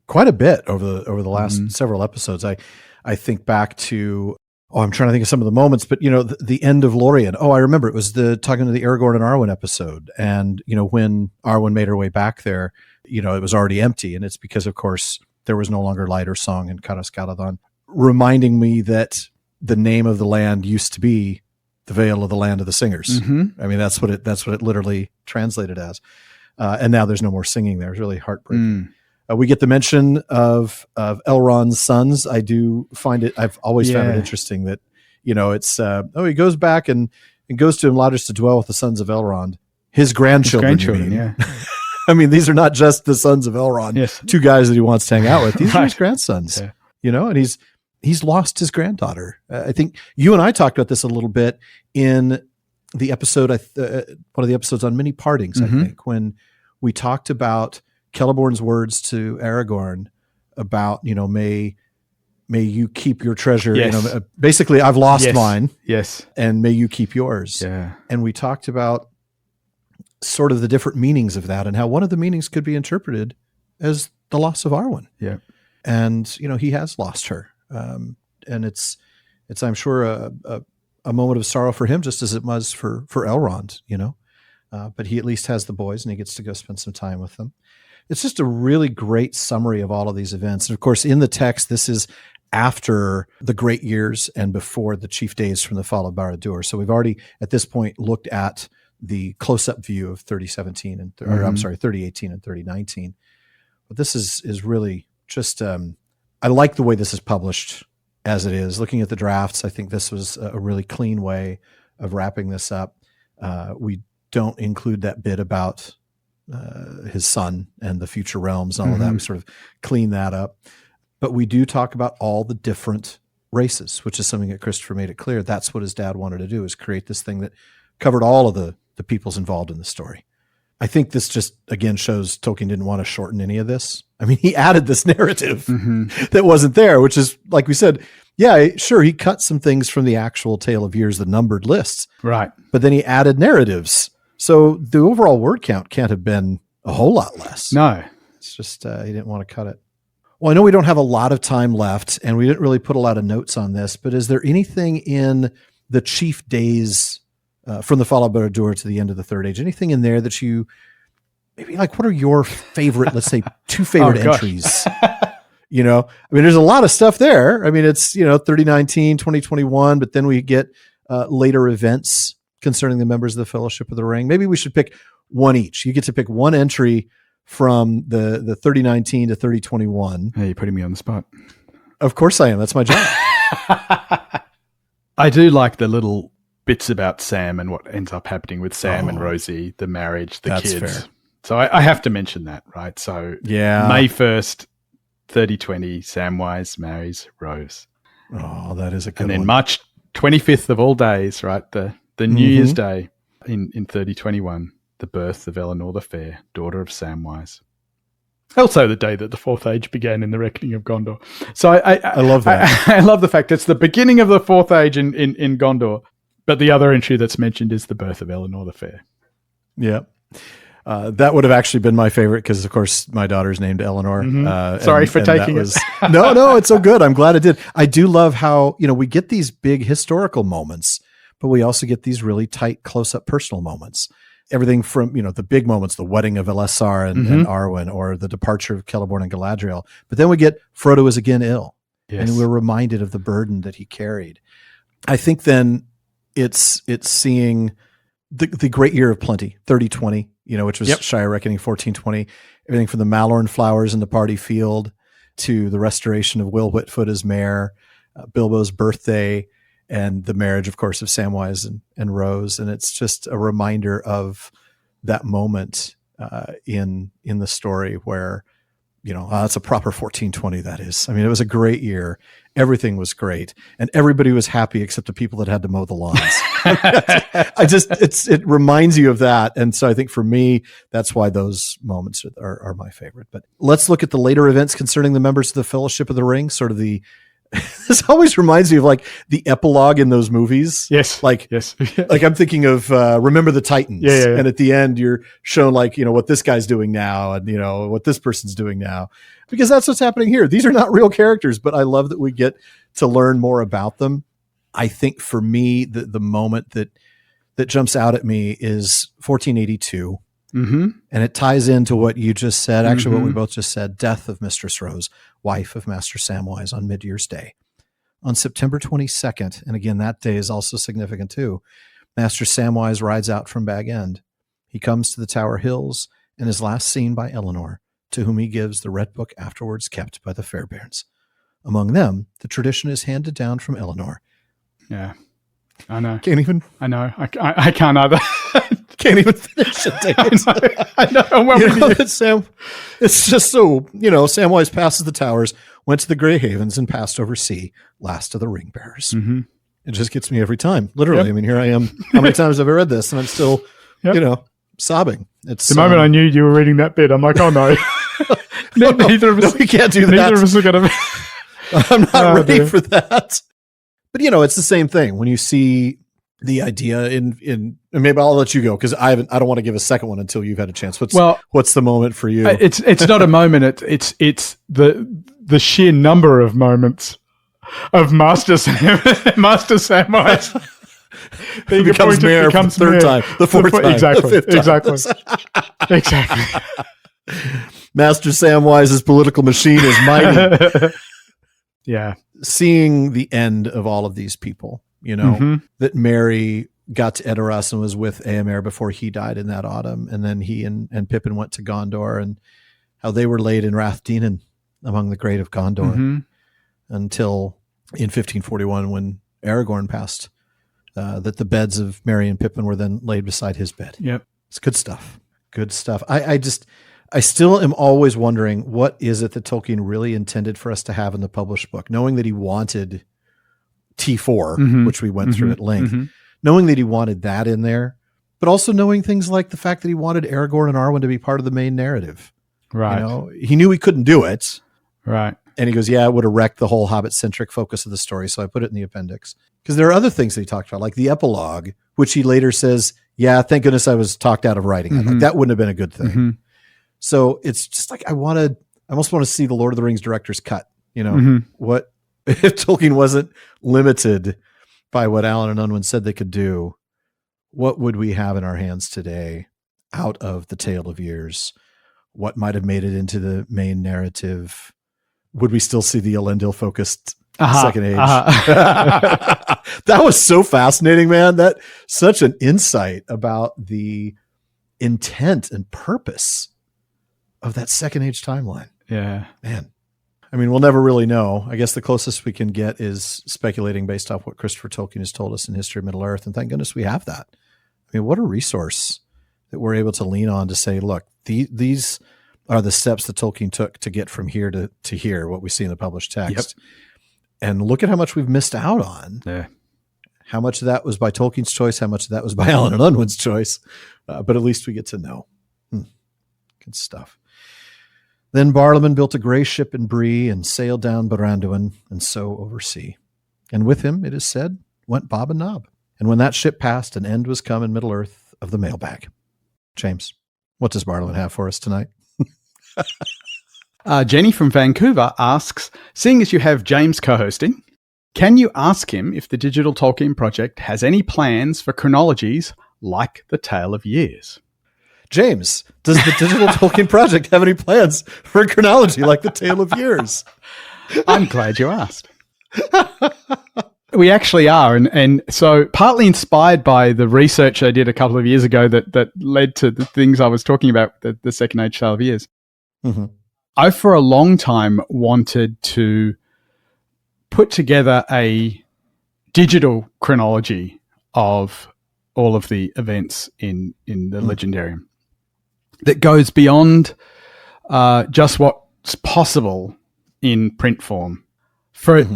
quite a bit over the last several episodes. I think back to I'm trying to think of some of the moments, but the end of Lorien. I remember it was talking to the Aragorn and Arwen episode, and when Arwen made her way back there, it was already empty, and it's because, of course, there was no longer light or song in Caras Galadhon, reminding me that the name of the land used to be the Vale of the Land of the Singers. Mm-hmm. I mean, that's what it literally translated as, and now there's no more singing there. It's really heartbreaking. We get the mention of Elrond's sons. I do find it. I've always found it interesting that it's he goes back and goes to Imladris to dwell with the sons of Elrond, his grandchildren. Yeah. I mean, these are not just the sons of Elrond, yes. 2 guys that he wants to hang out with. These are his grandsons, and he's lost his granddaughter. I think you and I talked about this a little bit in the episode, one of the episodes on Many Partings, I think, when we talked about Celeborn's words to Aragorn about, may you keep your treasure. Yes. Basically, I've lost mine. Yes. And may you keep yours. Yeah. And we talked about sort of the different meanings of that and how one of the meanings could be interpreted as the loss of Arwen. Yeah. And, he has lost her. And it's I'm sure a moment of sorrow for him, just as it was for Elrond, but he at least has the boys and he gets to go spend some time with them. It's just a really great summary of all of these events. And of course, in the text, this is after the Great Years and before the chief days from the fall of Barad-dûr. So we've already, at this point, looked at the close-up view of 3018 and 3019. But this is really just, I like the way this is published as it is. Looking at the drafts, I think this was a really clean way of wrapping this up. We don't include that bit about his son and the future realms and all of that. We sort of clean that up. But we do talk about all the different races, which is something that Christopher made it clear. That's what his dad wanted to do, is create this thing that covered all of the peoples involved in the story. I think this just, again, shows Tolkien didn't want to shorten any of this. I mean, he added this narrative that wasn't there, which is, like we said, yeah, sure, he cut some things from the actual Tale of Years, the numbered lists. Right. But then he added narratives. So the overall word count can't have been a whole lot less. No. It's just he didn't want to cut it. Well, I know we don't have a lot of time left, and we didn't really put a lot of notes on this, but is there anything in the chief days from the fall of Barad-dûr to the end of the Third Age, anything in there that you maybe like, what are your favorite, let's say, two favorite entries? You know, I mean, there's a lot of stuff there. I mean, it's, 3019, 2021, but then we get later events concerning the members of the Fellowship of the Ring. Maybe we should pick one each. You get to pick one entry from the 3019 to 3021. Hey, you're putting me on the spot. Of course I am. That's my job. I do like the little bits about Sam and what ends up happening with Sam and Rosie, the marriage, the kids. Fair. So I have to mention that, right? So yeah, May 1st, 3020, Samwise marries Rose. Oh, that is a good one. And then March 25th of all days, right? The New Year's Day in 3021, the birth of Eleanor the Fair, daughter of Samwise. Also the day that the Fourth Age began in the Reckoning of Gondor. So I love that. I love the fact it's the beginning of the Fourth Age in Gondor, but the other entry that's mentioned is the birth of Eleanor the Fair. Yeah. That would have actually been my favorite because, of course, my daughter's named Eleanor. Sorry for taking it. No, it's so good. I'm glad it did. I do love how, we get these big historical moments, but we also get these really tight, close-up personal moments. Everything from, the big moments, the wedding of Elessar and Arwen, or the departure of Celeborn and Galadriel. But then we get Frodo is again ill. Yes. And we're reminded of the burden that he carried. I think then it's seeing the great year of plenty, 3020, which was Shire Reckoning 1420, everything from the Malorn flowers in the party field to the restoration of Will Whitfoot as mayor, Bilbo's birthday, and the marriage, of course, of Samwise and Rose. And it's just a reminder of that moment in the story where, it's a proper 1420, that is. I mean, it was a great year. Everything was great. And everybody was happy except the people that had to mow the lawns. It reminds you of that. And so I think for me, that's why those moments are my favorite. But let's look at the later events concerning the members of the Fellowship of the Ring, sort of this always reminds me of like the epilogue in those movies. Yes. Yes. Like I'm thinking of Remember the Titans. Yeah. And at the end you're shown like, what this guy's doing now and, what this person's doing now, because that's what's happening here. These are not real characters, but I love that we get to learn more about them. I think for me, the moment that jumps out at me is 1482. And it ties into what you just said, actually what we both just said, death of Mistress Rose, wife of Master Samwise, on Mid-Year's Day. On September 22nd, and again, that day is also significant too, Master Samwise rides out from Bag End. He comes to the Tower Hills and is last seen by Eleanor, to whom he gives the red book afterwards kept by the Fairbairns. Among them, the tradition is handed down from Eleanor. Yeah, I know. I know. I can't either. Can't even finish it. I know. It's just so, Samwise passes the towers, went to the Grey Havens, and passed over sea, last of the ring bearers. It just gets me every time. Literally. Yep. I mean, here I am. How many times have I read this? And I'm still, sobbing. It's the moment I knew you were reading that bit, I'm like, oh no. Neither of us. We can't do that. Neither of us are going to. I'm not ready for that. But, it's the same thing when you see the idea in and maybe I'll let you go because I don't want to give a second one until you've had a chance. What's the moment for you? It's not a moment. It's the sheer number of moments of Master Samwise. He becomes mayor for the third time, the fourth time, exactly. Master Samwise's political machine is mighty. Yeah, seeing the end of all of these people. That Merry got to Edoras and was with Éomer before he died in that autumn. And then he and Pippin went to Gondor, and how they were laid in Rath Dinan among the great of Gondor until in 1541 when Aragorn passed that the beds of Merry and Pippin were then laid beside his bed. Yep. It's good stuff. Good stuff. I still am always wondering, what is it that Tolkien really intended for us to have in the published book? Knowing that he wanted T4, which we went through at length, knowing that he wanted that in there, but also knowing things like the fact that he wanted Aragorn and Arwen to be part of the main narrative. Right. You know, he knew he couldn't do it. Right. And he goes, yeah, it would have wrecked the whole Hobbit-centric focus of the story, so I put it in the appendix. Because there are other things that he talked about, like the epilogue, which he later says, yeah, thank goodness I was talked out of writing it. Like, that wouldn't have been a good thing. So it's just like, I almost want to see the Lord of the Rings director's cut. You know, what if Tolkien wasn't limited by what Allen and Unwin said they could do? What would we have in our hands today out of the Tale of Years? What might have made it into the main narrative? Would we still see the Elendil focused Second Age? That was so fascinating, man. That such an insight about the intent and purpose of that Second Age timeline. Yeah, man. I mean, we'll never really know. I guess the closest we can get is speculating based off what Christopher Tolkien has told us in History of Middle-earth. And thank goodness we have that. I mean, what a resource that we're able to lean on to say, look, these are the steps that Tolkien took to get from here to here, what we see in the published text. Yep. And look at how much we've missed out on. Yeah. How much of that was by Tolkien's choice, how much of that was by Allen and Unwin's choice. But at least we get to know. Good stuff. Then Barlaam built a gray ship in Bree and sailed down Baranduin and so over sea. And with him, it is said, went Bob and Nob. And when that ship passed, an end was come in Middle-earth of the mailbag. James, what does Barlaam have for us tonight? Jenny from Vancouver asks, seeing as you have James co-hosting, can you ask him if the Digital Tolkien Project has any plans for chronologies like the Tale of Years? James, does the Digital Tolkien Project have any plans for a chronology like the Tale of Years? I'm glad you asked. We actually are. And so partly inspired by the research I did a couple of years ago that led to the things I was talking about, the Second Age Tale of Years. I, for a long time, wanted to put together a digital chronology of all of the events in the Legendarium that goes beyond just what's possible in print form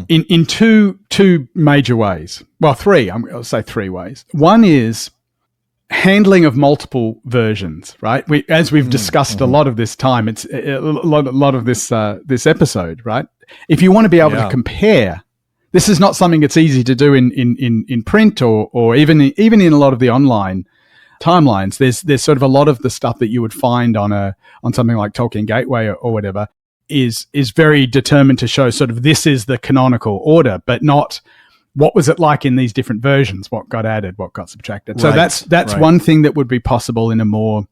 in two major ways. Well, three. I'll say three ways. One is handling of multiple versions, right? As we've discussed a lot of this time, it's a lot of this episode, right? If you want to be able to compare, this is not something that's easy to do in print or even in a lot of the online timelines. There's sort of a lot of the stuff that you would find on something like Tolkien Gateway or whatever is very determined to show sort of this is the canonical order, but not what was it like in these different versions, what got added, what got subtracted. So that's one thing that would be possible in a more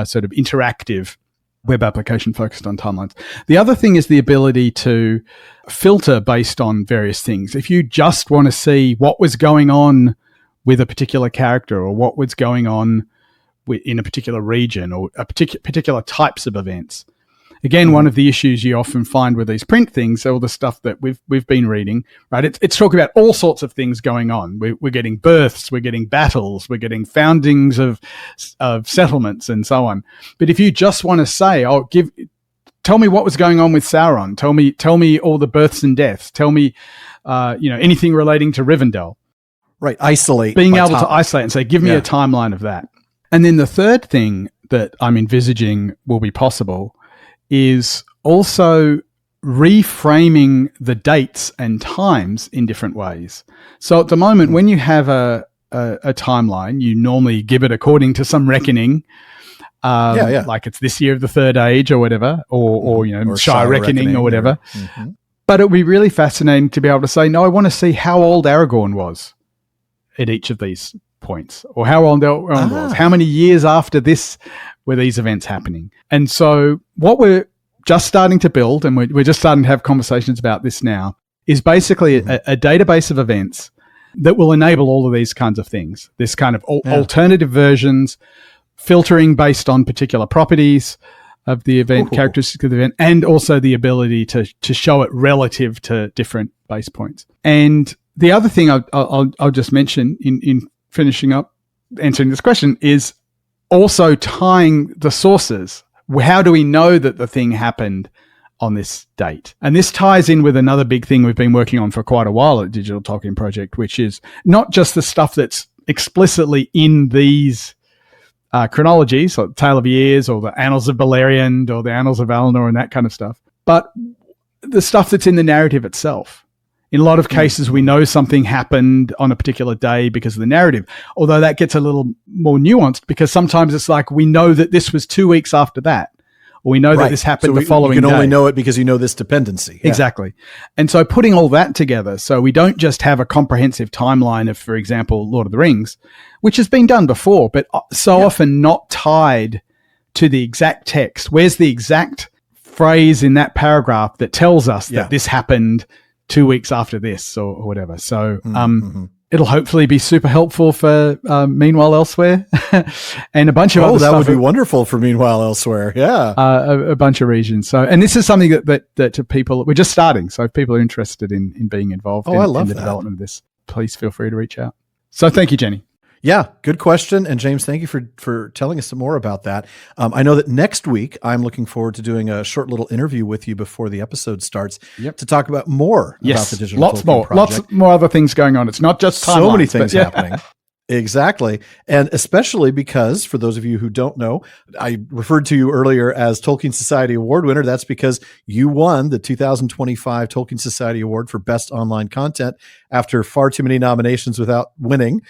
sort of interactive web application focused on timelines. The other thing is the ability to filter based on various things. If you just want to see what was going on with a particular character or what was going on in a particular region or particular types of events. Again, one of the issues you often find with these print things, all the stuff that we've been reading, right? It's talking about all sorts of things going on. We're getting births, we're getting battles, we're getting foundings of settlements and so on. But if you just want to say, tell me what was going on with Sauron, tell me all the births and deaths, tell me, anything relating to Rivendell. Right, isolate. Being able to isolate and say, give me a timeline of that. And then the third thing that I'm envisaging will be possible is also reframing the dates and times in different ways. So at the moment, when you have a timeline, you normally give it according to some reckoning, like it's this year of the Third Age or whatever, or Shire reckoning or whatever. But it would be really fascinating to be able to say, no, I want to see how old Aragorn was at each of these points, or how old Elrond was, how many years after this were these events happening. And so what we're just starting to build, and we're just starting to have conversations about this now, is basically a database of events that will enable all of these kinds of things, this kind of alternative versions, filtering based on particular properties of the event, characteristics of the event, and also the ability to show it relative to different base points. And The other thing I'll just mention in finishing up answering this question is also tying the sources. How do we know that the thing happened on this date? And this ties in with another big thing we've been working on for quite a while at Digital Tolkien Project, which is not just the stuff that's explicitly in these chronologies, like Tale of Years or the Annals of Beleriand or the Annals of Valinor and that kind of stuff, but the stuff that's in the narrative itself. In a lot of cases, we know something happened on a particular day because of the narrative, although that gets a little more nuanced because sometimes it's like we know that this was 2 weeks after that, or we know that this happened the following day. You can only know it because you know this dependency. Yeah. Exactly. And so putting all that together, so we don't just have a comprehensive timeline of, for example, Lord of the Rings, which has been done before, but so often not tied to the exact text. Where's the exact phrase in that paragraph that tells us that this happened 2 weeks after this or whatever. So it'll hopefully be super helpful for Meanwhile Elsewhere and a bunch of other stuff. Oh, that would be wonderful for Meanwhile Elsewhere. Yeah. A bunch of regions. So, and this is something that to people, we're just starting. So if people are interested in being involved in the development of this, please feel free to reach out. So thank you, Jenny. Yeah, good question. And James, thank you for telling us some more about that. I know that next week I'm looking forward to doing a short little interview with you before the episode starts to talk about more about the Digital Tolkien Project. Lots more other things going on. It's not just timelines. So many things happening. Exactly. And especially because, for those of you who don't know, I referred to you earlier as Tolkien Society Award winner. That's because you won the 2025 Tolkien Society Award for Best Online Content after far too many nominations without winning.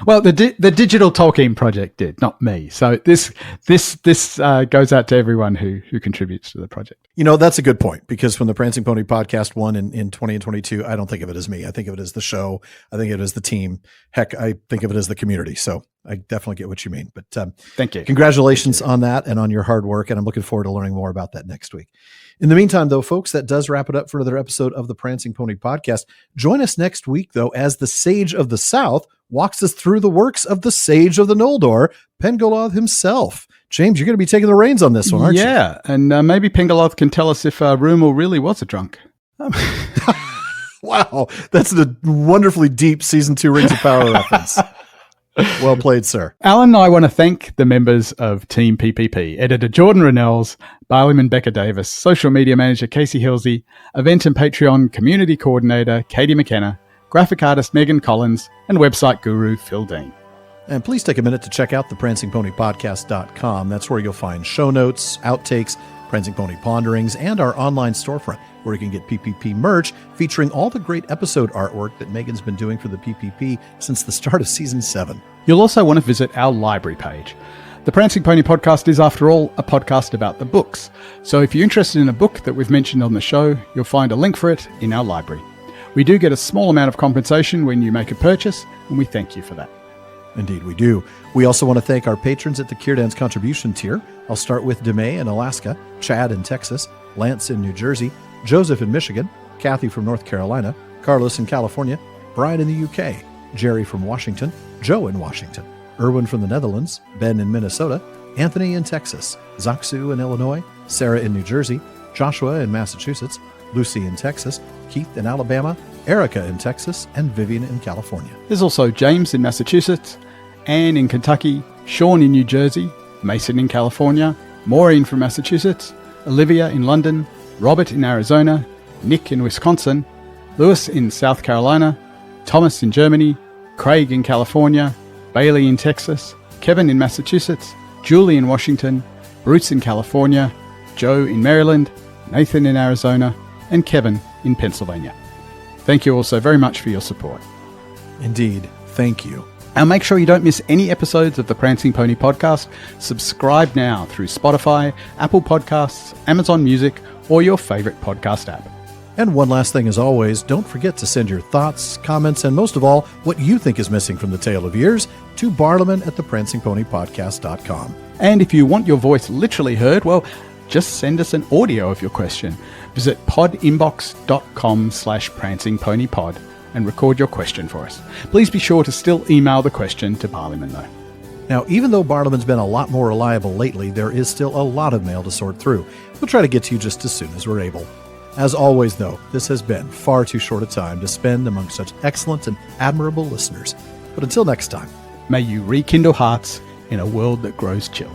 Well, the Digital Tolkien Project did, not me. So this goes out to everyone who contributes to the project. You know, that's a good point, because when the Prancing Pony podcast won in 20 and 22, I don't think of it as me. I think of it as the show. I think of it as the team. Heck, I think of it as the community. So I definitely get what you mean. But thank you. Congratulations on that and on your hard work. And I'm looking forward to learning more about that next week. In the meantime, though, folks, that does wrap it up for another episode of the Prancing Pony podcast. Join us next week, though, as the Sage of the South walks us through the works of the Sage of the Noldor, Pengoloth himself. James, you're going to be taking the reins on this one, aren't you? Yeah, and maybe Pengoloth can tell us if Rumor really was a drunk. Wow, that's a wonderfully deep Season 2 Rings of Power reference. Well played, sir. Alan and I want to thank the members of Team PPP, editor Jordan Rennells, Barliman Becca Davis, social media manager Casey Hilsey, event and Patreon community coordinator Katie McKenna, graphic artist Megan Collins, and website guru Phil Dean. And please take a minute to check out the prancingponypodcast.com. That's where you'll find show notes, outtakes, Prancing Pony Ponderings, and our online storefront, where you can get PPP merch featuring all the great episode artwork that Megan's been doing for the PPP since the start of Season 7. You'll also want to visit our library page. The Prancing Pony Podcast is, after all, a podcast about the books. So if you're interested in a book that we've mentioned on the show, you'll find a link for it in our library. We do get a small amount of compensation when you make a purchase, and we thank you for that. Indeed, we do. We also want to thank our patrons at the Kierdan's contribution tier. I'll start with DeMay in Alaska, Chad in Texas, Lance in New Jersey, Joseph in Michigan, Kathy from North Carolina, Carlos in California, Brian in the UK, Jerry from Washington, Joe in Washington, Erwin from the Netherlands, Ben in Minnesota, Anthony in Texas, Zaksu in Illinois, Sarah in New Jersey, Joshua in Massachusetts, Lucy in Texas, Keith in Alabama, Erica in Texas, and Vivian in California. There's also James in Massachusetts, Anne in Kentucky, Sean in New Jersey, Mason in California, Maureen from Massachusetts, Olivia in London, Robert in Arizona, Nick in Wisconsin, Lewis in South Carolina, Thomas in Germany, Craig in California, Bailey in Texas, Kevin in Massachusetts, Julie in Washington, Bruce in California, Joe in Maryland, Nathan in Arizona, and Kevin in Pennsylvania. Thank you all so very much for your support. Indeed, thank you. And make sure you don't miss any episodes of the Prancing Pony Podcast. Subscribe now through Spotify, Apple Podcasts, Amazon Music, or your favorite podcast app. And one last thing, as always, don't forget to send your thoughts, comments, and most of all, what you think is missing from the Tale of Years to Barliman at theprancingponypodcast.com. And if you want your voice literally heard, well, just send us an audio of your question. Visit podinbox.com/prancingponypod and record your question for us. Please be sure to still email the question to Barliman, though. Now, even though Barliman's been a lot more reliable lately, there is still a lot of mail to sort through. We'll try to get to you just as soon as we're able. As always, though, this has been far too short a time to spend among such excellent and admirable listeners. But until next time, may you rekindle hearts in a world that grows chill.